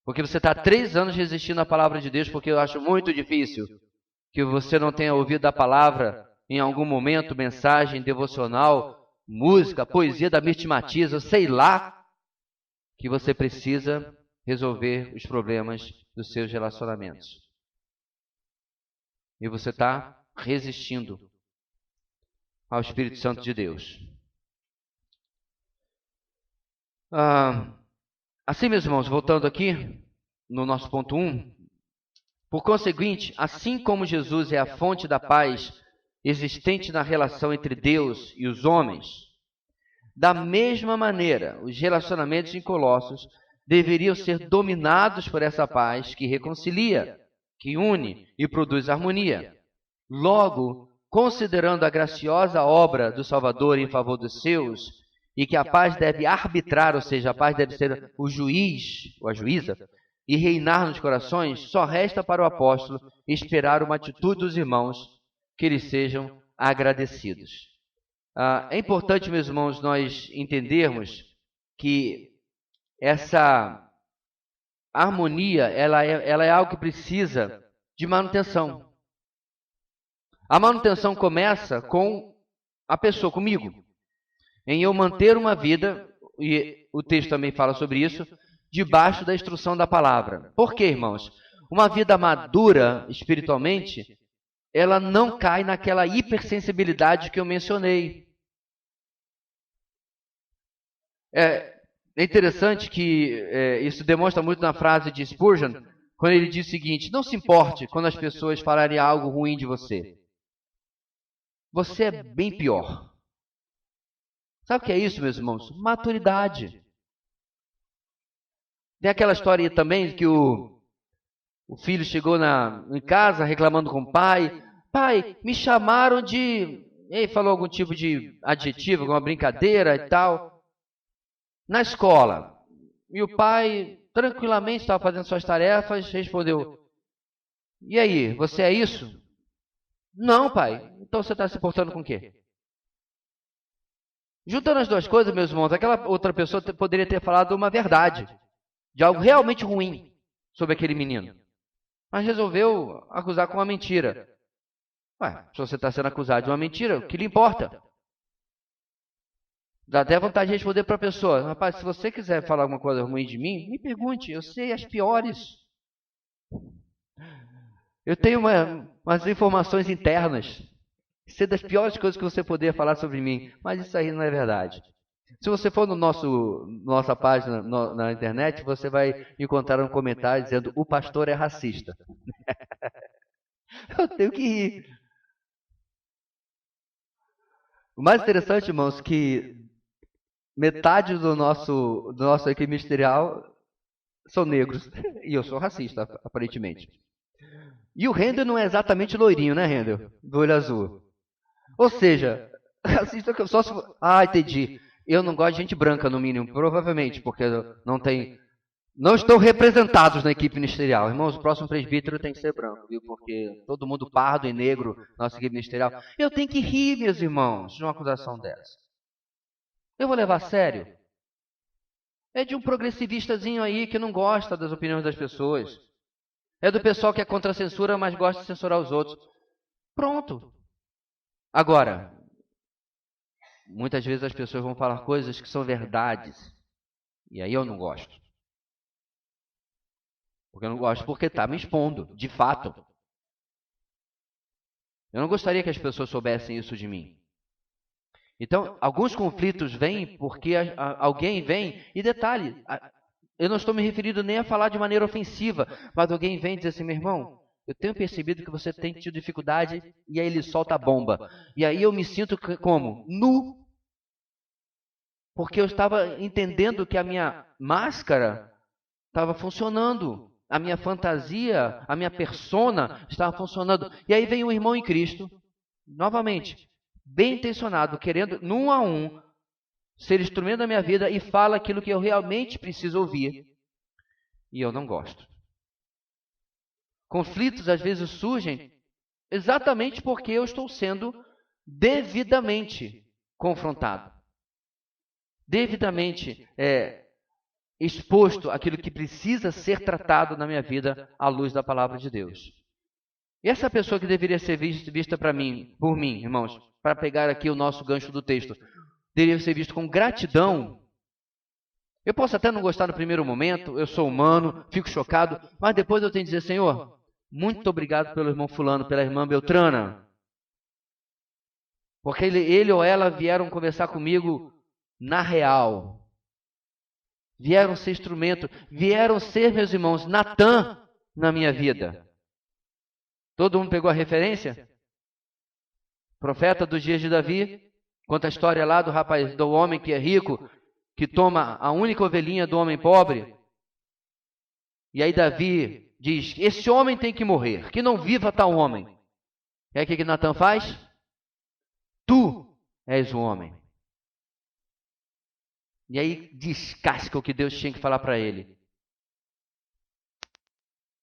S1: Porque você está 3 anos resistindo à palavra de Deus, porque eu acho muito difícil que você não tenha ouvido a palavra em algum momento, mensagem devocional, música, poesia da Mirth Matias, eu sei lá, que você precisa resolver os problemas dos seus relacionamentos. E você está resistindo ao Espírito Santo de Deus. Assim, meus irmãos, voltando aqui no nosso ponto 1, por conseguinte, assim como Jesus é a fonte da paz existente na relação entre Deus e os homens, da mesma maneira, os relacionamentos em Colossos deveriam ser dominados por essa paz que reconcilia, que une e produz harmonia. Logo, considerando a graciosa obra do Salvador em favor dos seus, e que a paz deve arbitrar, ou seja, a paz deve ser o juiz, ou a juíza, e reinar nos corações, só resta para o apóstolo esperar uma atitude dos irmãos, que eles sejam agradecidos. É importante, meus irmãos, nós entendermos que essa harmonia, ela é algo que precisa de manutenção. A manutenção começa com a pessoa, comigo, em eu manter uma vida, e o texto também fala sobre isso, debaixo da instrução da palavra. Por quê, irmãos? Uma vida madura espiritualmente, ela não cai naquela hipersensibilidade que eu mencionei. É interessante que isso demonstra muito na frase de Spurgeon, quando ele diz o seguinte: não se importe quando as pessoas falarem algo ruim de você. Você é bem pior. Sabe o que é isso, meus irmãos? Maturidade. Tem aquela história também que o filho chegou em casa reclamando com o pai. Pai, me chamaram de... Ele falou algum tipo de adjetivo, alguma brincadeira e tal. Na escola. E o pai, tranquilamente, estava fazendo suas tarefas, respondeu: e aí, você é isso? Não, pai. Então você está se portando com o quê? Juntando as duas coisas, meus irmãos, aquela outra pessoa poderia ter falado uma verdade, de algo realmente ruim sobre aquele menino. Mas resolveu acusar com uma mentira. Ué, se você está sendo acusado de uma mentira, o que lhe importa? Dá até vontade de responder para a pessoa: rapaz, se você quiser falar alguma coisa ruim de mim, me pergunte, eu sei as piores. Eu tenho umas informações internas. Sei das piores coisas que você poderia falar sobre mim, mas isso aí não é verdade. Se você for no nossa página na internet, você vai encontrar um comentário dizendo: o pastor é racista. Eu tenho que rir. O mais interessante, irmãos, que metade do nosso equipe ministerial são negros. E eu sou racista, aparentemente. E o Render não é exatamente loirinho, né, Render? Do olho azul. Ou seja, racista só se for... Ah, entendi. Eu não gosto de gente branca, no mínimo, provavelmente, porque não estão representados na equipe ministerial. Irmãos, o próximo presbítero tem que ser branco, viu? Porque todo mundo pardo e negro na nossa equipe ministerial. Eu tenho que rir, meus irmãos, de uma acusação dessa. Eu vou levar a sério? É de um progressivistazinho aí que não gosta das opiniões das pessoas. É do pessoal que é contra a censura, mas gosta de censurar os outros. Pronto. Agora, muitas vezes as pessoas vão falar coisas que são verdades. E aí eu não gosto. Porque eu não gosto porque está me expondo, de fato. Eu não gostaria que as pessoas soubessem isso de mim. Então, alguns conflitos vêm porque alguém vem... E detalhe, eu não estou me referindo nem a falar de maneira ofensiva, mas alguém vem e diz assim: meu irmão, eu tenho percebido que você tem tido dificuldade, e aí ele solta a bomba. E aí eu me sinto como? Nu. Porque eu estava entendendo que a minha máscara estava funcionando. A minha fantasia, a minha persona estava funcionando. E aí vem um irmão em Cristo, novamente, bem intencionado, querendo, num a um, ser instrumento da minha vida e fala aquilo que eu realmente preciso ouvir. E eu não gosto. Conflitos às vezes surgem exatamente porque eu estou sendo devidamente confrontado. Devidamente exposto àquilo que precisa ser tratado na minha vida à luz da palavra de Deus. E essa pessoa que deveria ser vista por mim, irmãos, para pegar aqui o nosso gancho do texto, deveria ser visto com gratidão. Eu posso até não gostar no primeiro momento, eu sou humano, fico chocado, mas depois eu tenho que dizer: Senhor, muito obrigado pelo irmão fulano, pela irmã Beltrana. Porque ele ou ela vieram conversar comigo na real. Vieram ser instrumento, vieram ser, meus irmãos, Natan na minha vida. Todo mundo pegou a referência? Profeta dos dias de Davi, conta a história lá do rapaz, do homem que é rico, que toma a única ovelhinha do homem pobre. E aí Davi diz: esse homem tem que morrer, que não viva tal homem. E aí o que Natan faz? Tu és o homem. E aí descasca o que Deus tinha que falar para ele.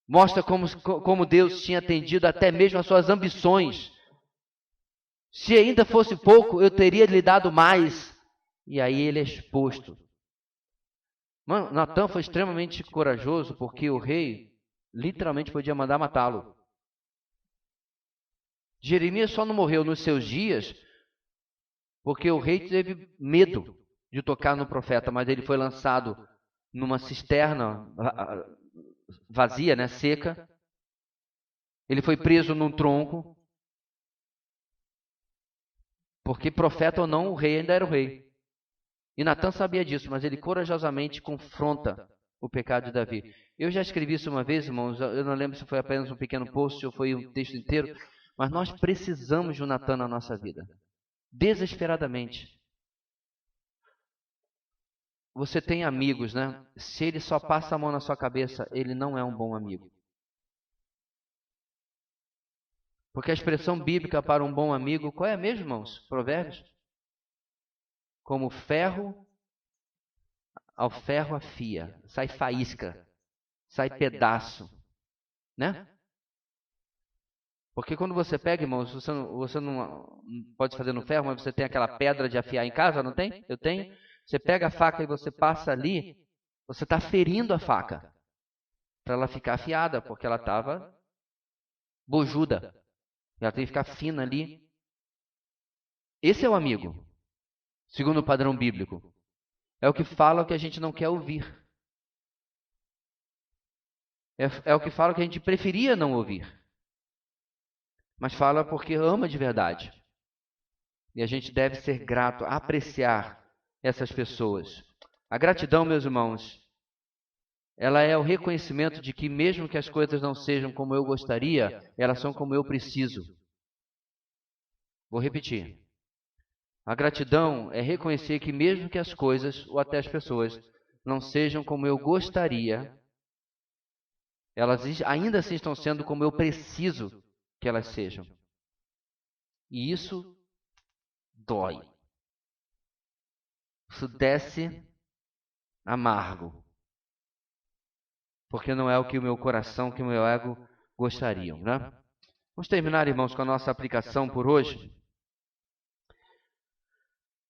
S1: Mostra como Deus tinha atendido até mesmo as suas ambições. Se ainda fosse pouco, eu teria lhe dado mais. E aí ele é exposto. Mano, Natan foi extremamente corajoso porque o rei literalmente podia mandar matá-lo. Jeremias só não morreu nos seus dias porque o rei teve medo de tocar no profeta, mas ele foi lançado numa cisterna vazia, né, seca. Ele foi preso num tronco. Porque profeta ou não, o rei ainda era o rei. E Natan sabia disso, mas ele corajosamente confronta o pecado de Davi. Eu já escrevi isso uma vez, irmãos, eu não lembro se foi apenas um pequeno post ou foi um texto inteiro, mas nós precisamos de um Natan na nossa vida. Desesperadamente. Você tem amigos, né? Se ele só passa a mão na sua cabeça, ele não é um bom amigo. Porque a expressão bíblica para um bom amigo, qual é mesmo, irmãos? Provérbios? Como ferro ao ferro afia, sai faísca, sai pedaço, né? Porque quando você pega, irmãos, você não pode fazer no ferro, mas você tem aquela pedra de afiar em casa, não tem? Eu tenho. Você pega a faca e você passa ali, você está ferindo a faca para ela ficar afiada, porque ela estava bojuda. Ela tem que ficar fina ali. Esse é o amigo, segundo o padrão bíblico. É o que fala o que a gente não quer ouvir. É o que fala o que a gente preferia não ouvir. Mas fala porque ama de verdade. E a gente deve ser grato, apreciar essas pessoas. A gratidão, meus irmãos, ela é o reconhecimento de que mesmo que as coisas não sejam como eu gostaria, elas são como eu preciso. Vou repetir. A gratidão é reconhecer que mesmo que as coisas, ou até as pessoas, não sejam como eu gostaria, elas ainda assim estão sendo como eu preciso que elas sejam. E isso dói. Isso desce amargo. Porque não é o que o meu coração, que o meu ego gostariam, né? Vamos terminar, irmãos, com a nossa aplicação por hoje.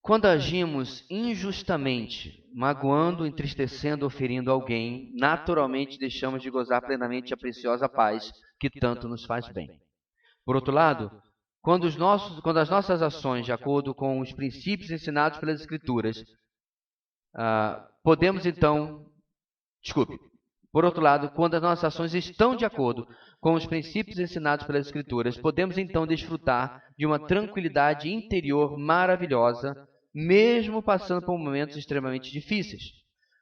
S1: Quando agimos injustamente, magoando, entristecendo ou ferindo alguém, naturalmente deixamos de gozar plenamente a preciosa paz que tanto nos faz bem. Por outro lado, quando as nossas ações, de acordo com os princípios ensinados pelas Escrituras, por outro lado, quando as nossas ações estão de acordo com os princípios ensinados pelas Escrituras, podemos então desfrutar de uma tranquilidade interior maravilhosa, mesmo passando por momentos extremamente difíceis.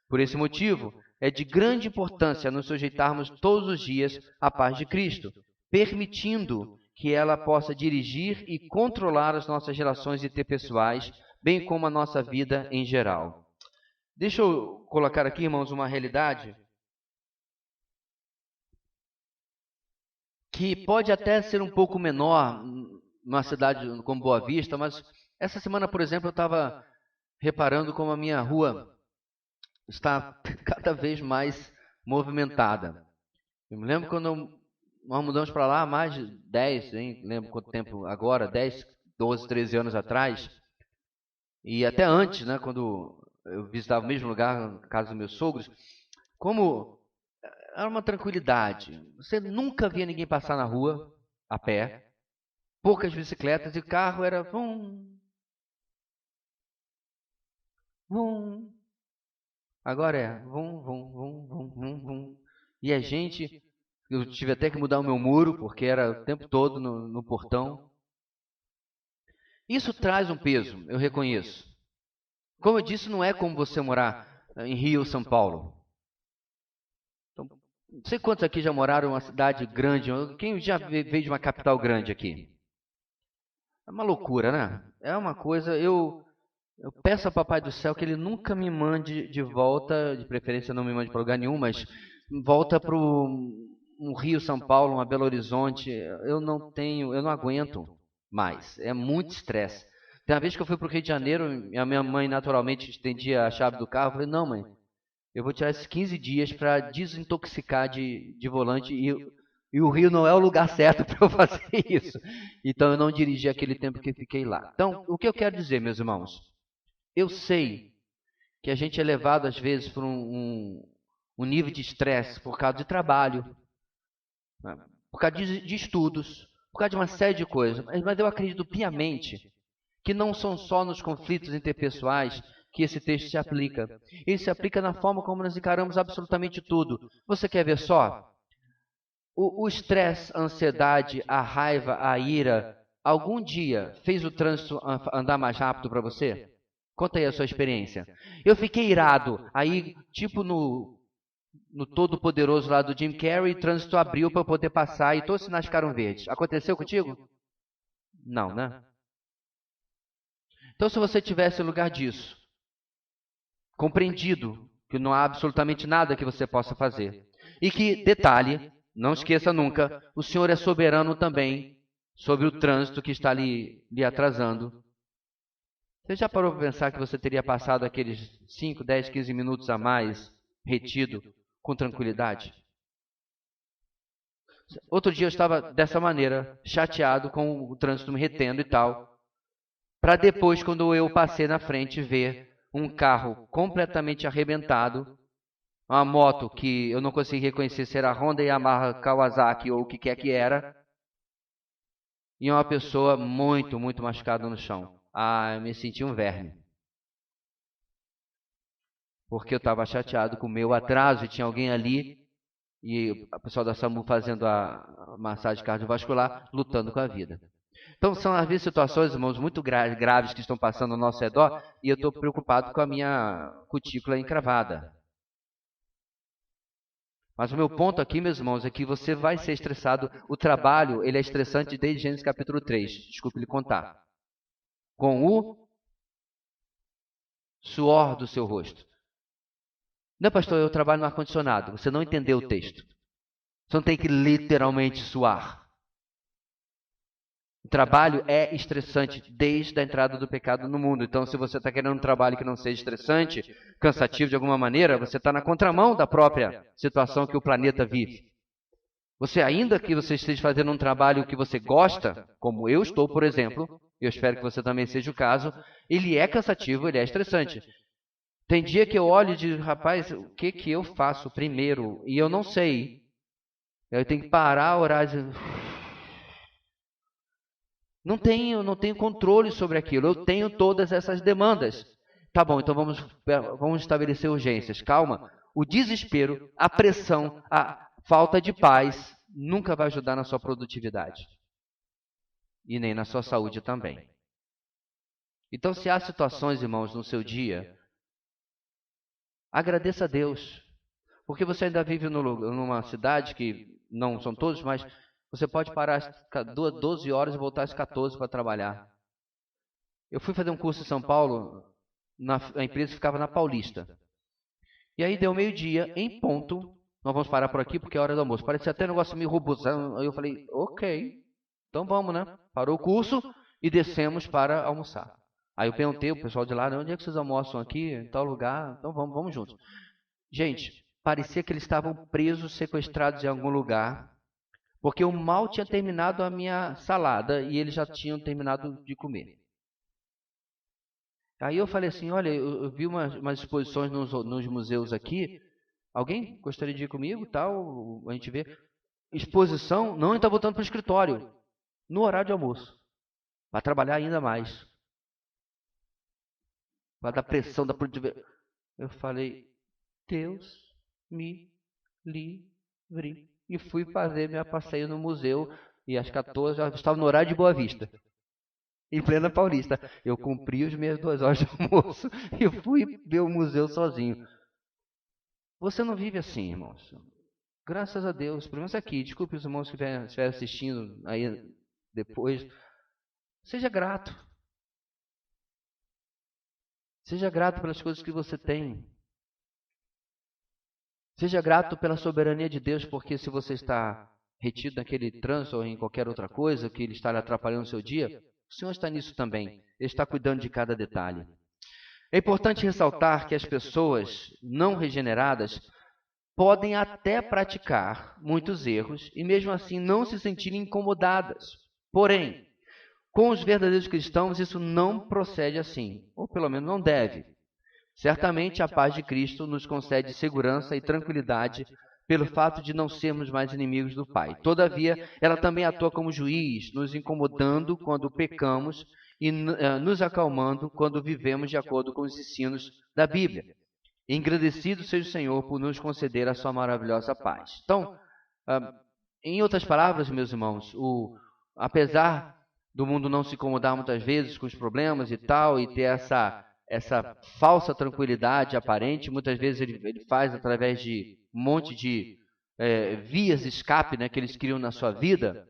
S1: Por esse motivo, é de grande importância nos sujeitarmos todos os dias à paz de Cristo, permitindo que ela possa dirigir e controlar as nossas relações interpessoais, bem como a nossa vida em geral. Deixa eu colocar aqui, irmãos, uma realidade que pode até ser um pouco menor numa cidade como Boa Vista, mas essa semana, por exemplo, eu estava reparando como a minha rua está cada vez mais movimentada. Eu me lembro quando nós mudamos para lá há mais de 10, nem lembro quanto tempo agora, 10, 12, 13 anos atrás, e até antes, né, quando eu visitava o mesmo lugar, na casa dos meus sogros, como era uma tranquilidade. Você nunca via ninguém passar na rua a pé, poucas bicicletas, e o carro era vum, vum. Agora é vum, vum, vum, vum, vum, vum. E a gente, eu tive até que mudar o meu muro, porque era o tempo todo no portão. Isso traz um peso, eu reconheço. Como eu disse, não é como você morar em Rio, São Paulo. Então, não sei quantos aqui já moraram em uma cidade grande. Quem já veio de uma capital grande aqui? É uma loucura, né? É uma coisa... Eu peço ao Papai do Céu que ele nunca me mande de volta, de preferência não me mande para lugar nenhum, mas volta para um Rio, São Paulo, uma Belo Horizonte. Eu não aguento mais. É muito estresse. Tem uma vez que eu fui para o Rio de Janeiro, a minha mãe naturalmente estendia a chave do carro. Eu falei, não, mãe, eu vou tirar esses 15 dias para desintoxicar de volante e o Rio não é o lugar certo para eu fazer isso. Então eu não dirigi aquele tempo que fiquei lá. Então, o que eu quero dizer, meus irmãos? Eu sei que a gente é levado às vezes por um nível de estresse por causa de trabalho, por causa de estudos, por causa de uma série de coisas. Mas eu acredito piamente que não são só nos conflitos interpessoais que esse texto se aplica. Ele se aplica na forma como nós encaramos absolutamente tudo. Você quer ver só? O estresse, a ansiedade, a raiva, a ira, algum dia fez o trânsito andar mais rápido para você? Conta aí a sua experiência. Eu fiquei irado. Aí, tipo no Todo-Poderoso lá do Jim Carrey, o trânsito abriu para eu poder passar e todos os sinais ficaram verdes. Aconteceu contigo? Não, né? Então, se você tivesse no lugar disso, compreendido que não há absolutamente nada que você possa fazer, e que, detalhe, não esqueça nunca, o Senhor é soberano também sobre o trânsito que está lhe atrasando. Você já parou para pensar que você teria passado aqueles 5, 10, 15 minutos a mais retido com tranquilidade? Outro dia eu estava dessa maneira, chateado com o trânsito me retendo e tal, para depois, quando eu passei na frente, ver um carro completamente arrebentado, uma moto que eu não consegui reconhecer se era Honda, Yamaha, Kawasaki ou o que quer que era, e uma pessoa muito, muito machucada no chão. Eu me senti um verme. Porque eu estava chateado com o meu atraso e tinha alguém ali, e o pessoal da SAMU fazendo a massagem cardiovascular, lutando com a vida. Então, são às vezes situações, irmãos, muito graves que estão passando ao nosso redor e eu estou preocupado com a minha cutícula encravada. Mas o meu ponto aqui, meus irmãos, é que você vai ser estressado. O trabalho, ele é estressante desde Gênesis capítulo 3. Desculpe lhe contar. Com o suor do seu rosto. Não, pastor, eu trabalho no ar-condicionado. Você não entendeu o texto. Você não tem que literalmente suar. O trabalho é estressante desde a entrada do pecado no mundo. Então, se você está querendo um trabalho que não seja estressante, cansativo de alguma maneira, você está na contramão da própria situação que o planeta vive. Você, ainda que você esteja fazendo um trabalho que você gosta, como eu estou, por exemplo, eu espero que você também seja o caso, ele é cansativo, ele é estressante. Tem dia que eu olho e digo, rapaz, o que eu faço primeiro? E eu não sei. Eu tenho que parar, orar e dizer... Não tenho controle sobre aquilo. Eu tenho todas essas demandas. Tá bom, então vamos estabelecer urgências. Calma. O desespero, a pressão, a falta de paz nunca vai ajudar na sua produtividade. E nem na sua saúde também. Então, se há situações, irmãos, no seu dia, agradeça a Deus. Porque você ainda vive numa cidade que não são todos, mas... Você pode parar às 12 horas e voltar às 14 para trabalhar. Eu fui fazer um curso em São Paulo, a empresa ficava na Paulista. E aí deu meio-dia, em ponto, nós vamos parar por aqui porque é hora do almoço. Parecia até um negócio meio robôzão. Aí eu falei, ok, então vamos, né? Parou o curso e descemos para almoçar. Aí eu perguntei o pessoal de lá, onde é que vocês almoçam aqui? Em tal lugar? Então vamos juntos. Gente, parecia que eles estavam presos, sequestrados em algum lugar. Porque eu mal tinha terminado a minha salada e eles já tinham terminado de comer. Aí eu falei assim, olha, eu vi umas exposições nos museus aqui. Alguém gostaria de ir comigo? Tal, a gente vê. Exposição, não, a gente está voltando para o escritório. No horário de almoço. Para trabalhar ainda mais. Para dar pressão da produtividade. Eu falei, Deus me livre. E fui fazer meu passeio no museu. E às 14 já estava no horário de Boa Vista. Em plena Paulista. Eu cumpri as minhas 2 horas de almoço. E fui ver o museu sozinho. Você não vive assim, irmãos. Graças a Deus. Pelo menos aqui. Desculpe os irmãos que estiverem assistindo aí depois. Seja grato. Seja grato pelas coisas que você tem. Seja grato pela soberania de Deus, porque se você está retido naquele trânsito ou em qualquer outra coisa que Ele está lhe atrapalhando o seu dia, o Senhor está nisso também. Ele está cuidando de cada detalhe. É importante ressaltar que as pessoas não regeneradas podem até praticar muitos erros e mesmo assim não se sentirem incomodadas. Porém, com os verdadeiros cristãos isso não procede assim, ou pelo menos não deve. Certamente a paz de Cristo nos concede segurança e tranquilidade pelo fato de não sermos mais inimigos do Pai. Todavia, ela também atua como juiz, nos incomodando quando pecamos e nos acalmando quando vivemos de acordo com os ensinos da Bíblia. Engrandecido seja o Senhor por nos conceder a sua maravilhosa paz. Então, em outras palavras, meus irmãos, apesar do mundo não se incomodar muitas vezes com os problemas e tal, e ter essa falsa tranquilidade aparente, muitas vezes ele faz através de um monte de vias de escape, né, que eles criam na sua vida.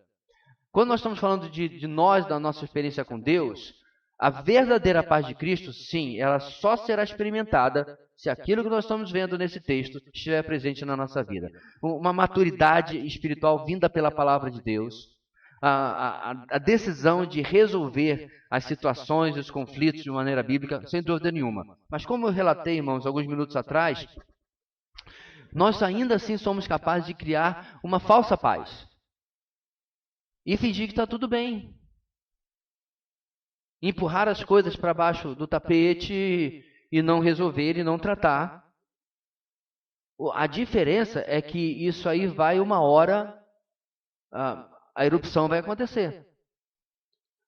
S1: Quando nós estamos falando de nós, da nossa experiência com Deus, a verdadeira paz de Cristo, sim, ela só será experimentada se aquilo que nós estamos vendo nesse texto estiver presente na nossa vida. Uma maturidade espiritual vinda pela palavra de Deus, a decisão de resolver as situações, os conflitos de maneira bíblica, sem dúvida nenhuma. Mas como eu relatei, irmãos, alguns minutos atrás, nós ainda assim somos capazes de criar uma falsa paz. E fingir que está tudo bem. Empurrar as coisas para baixo do tapete e não resolver e não tratar. A diferença é que isso aí vai uma hora... a erupção vai acontecer.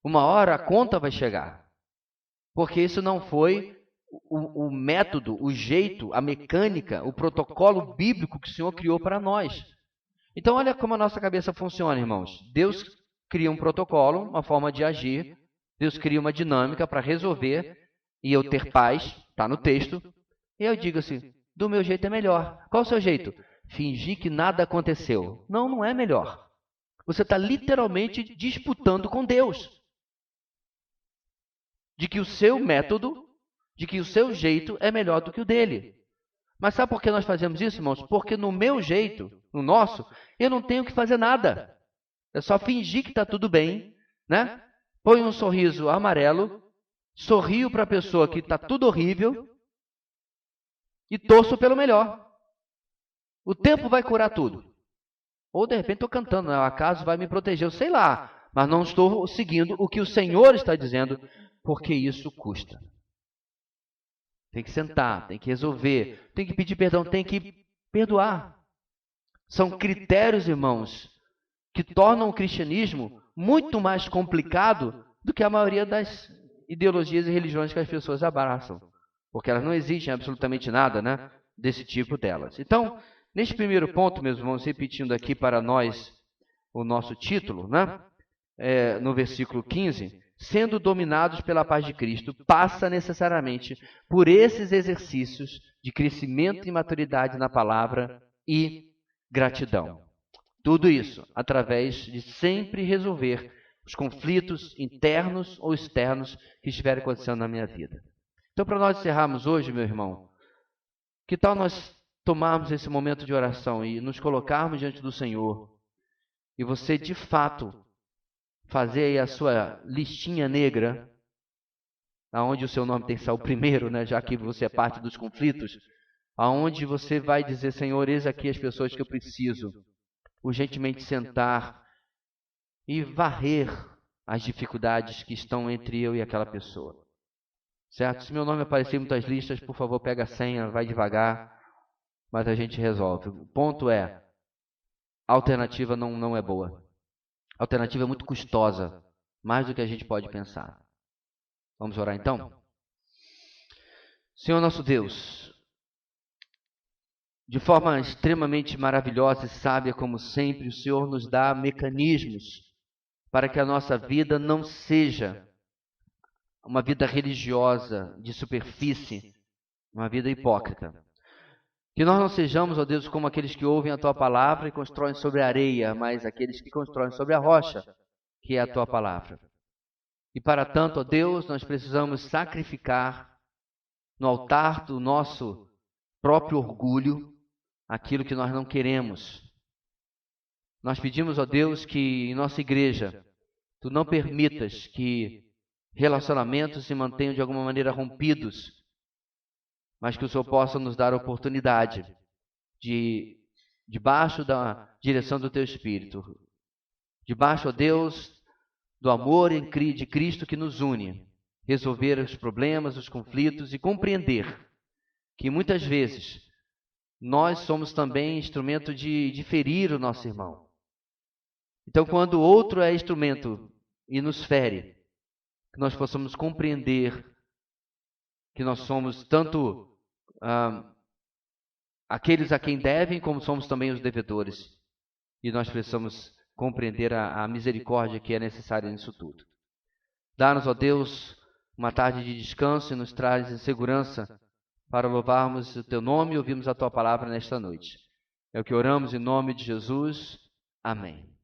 S1: Uma hora a conta vai chegar. Porque isso não foi o método, o jeito, a mecânica, o protocolo bíblico que o Senhor criou para nós. Então olha como a nossa cabeça funciona, irmãos. Deus cria um protocolo, uma forma de agir, Deus cria uma dinâmica para resolver e eu ter paz, está no texto, e eu digo assim, do meu jeito é melhor. Qual o seu jeito? Fingir que nada aconteceu. Não, não é melhor. Você está literalmente disputando com Deus. De que o seu método, de que o seu jeito é melhor do que o dele. Mas sabe por que nós fazemos isso, irmãos? Porque no meu jeito, no nosso, eu não tenho que fazer nada. É só fingir que está tudo bem, né? Põe um sorriso amarelo, sorrio para a pessoa que está tudo horrível e torço pelo melhor. O tempo vai curar tudo. Ou de repente estou cantando, né? O acaso vai me proteger, eu sei lá. Mas não estou seguindo o que o Senhor está dizendo, porque isso custa. Tem que sentar, tem que resolver, tem que pedir perdão, tem que perdoar. São critérios, irmãos, que tornam o cristianismo muito mais complicado do que a maioria das ideologias e religiões que as pessoas abraçam. Porque elas não exigem absolutamente nada, né, desse tipo delas. Então, neste primeiro ponto, meus irmãos, repetindo aqui para nós o nosso título, né, no versículo 15, sendo dominados pela paz de Cristo, passa necessariamente por esses exercícios de crescimento e maturidade na palavra e gratidão. Tudo isso através de sempre resolver os conflitos internos ou externos que estiverem acontecendo na minha vida. Então, para nós encerrarmos hoje, meu irmão, que tal nós tomarmos esse momento de oração e nos colocarmos diante do Senhor e você, de fato, fazer aí a sua listinha negra, aonde o seu nome tem que estar o primeiro, né, já que você é parte dos conflitos, aonde você vai dizer, Senhor, eis aqui as pessoas que eu preciso urgentemente sentar e varrer as dificuldades que estão entre eu e aquela pessoa. Certo? Se meu nome aparecer em muitas listas, por favor, pega a senha, vai devagar, mas a gente resolve. O ponto é, a alternativa não é boa. A alternativa é muito custosa, mais do que a gente pode pensar. Vamos orar então? Senhor nosso Deus, de forma extremamente maravilhosa e sábia, como sempre, o Senhor nos dá mecanismos para que a nossa vida não seja uma vida religiosa, de superfície, uma vida hipócrita. Que nós não sejamos, ó Deus, como aqueles que ouvem a Tua palavra e constroem sobre a areia, mas aqueles que constroem sobre a rocha, que é a Tua palavra. E para tanto, ó Deus, nós precisamos sacrificar no altar do nosso próprio orgulho aquilo que nós não queremos. Nós pedimos, ó Deus, que em nossa igreja Tu não permitas que relacionamentos se mantenham de alguma maneira rompidos, mas que o Senhor possa nos dar a oportunidade de, debaixo da direção do Teu Espírito, debaixo, ó Deus, do amor de Cristo que nos une, resolver os problemas, os conflitos e compreender que muitas vezes nós somos também instrumento de ferir o nosso irmão. Então, quando o outro é instrumento e nos fere, que nós possamos compreender que nós somos tanto aqueles a quem devem, como somos também os devedores. E nós precisamos compreender a misericórdia que é necessária nisso tudo. Dá-nos, ó Deus, uma tarde de descanso e nos traz em segurança para louvarmos o Teu nome e ouvirmos a Tua palavra nesta noite. É o que oramos em nome de Jesus. Amém.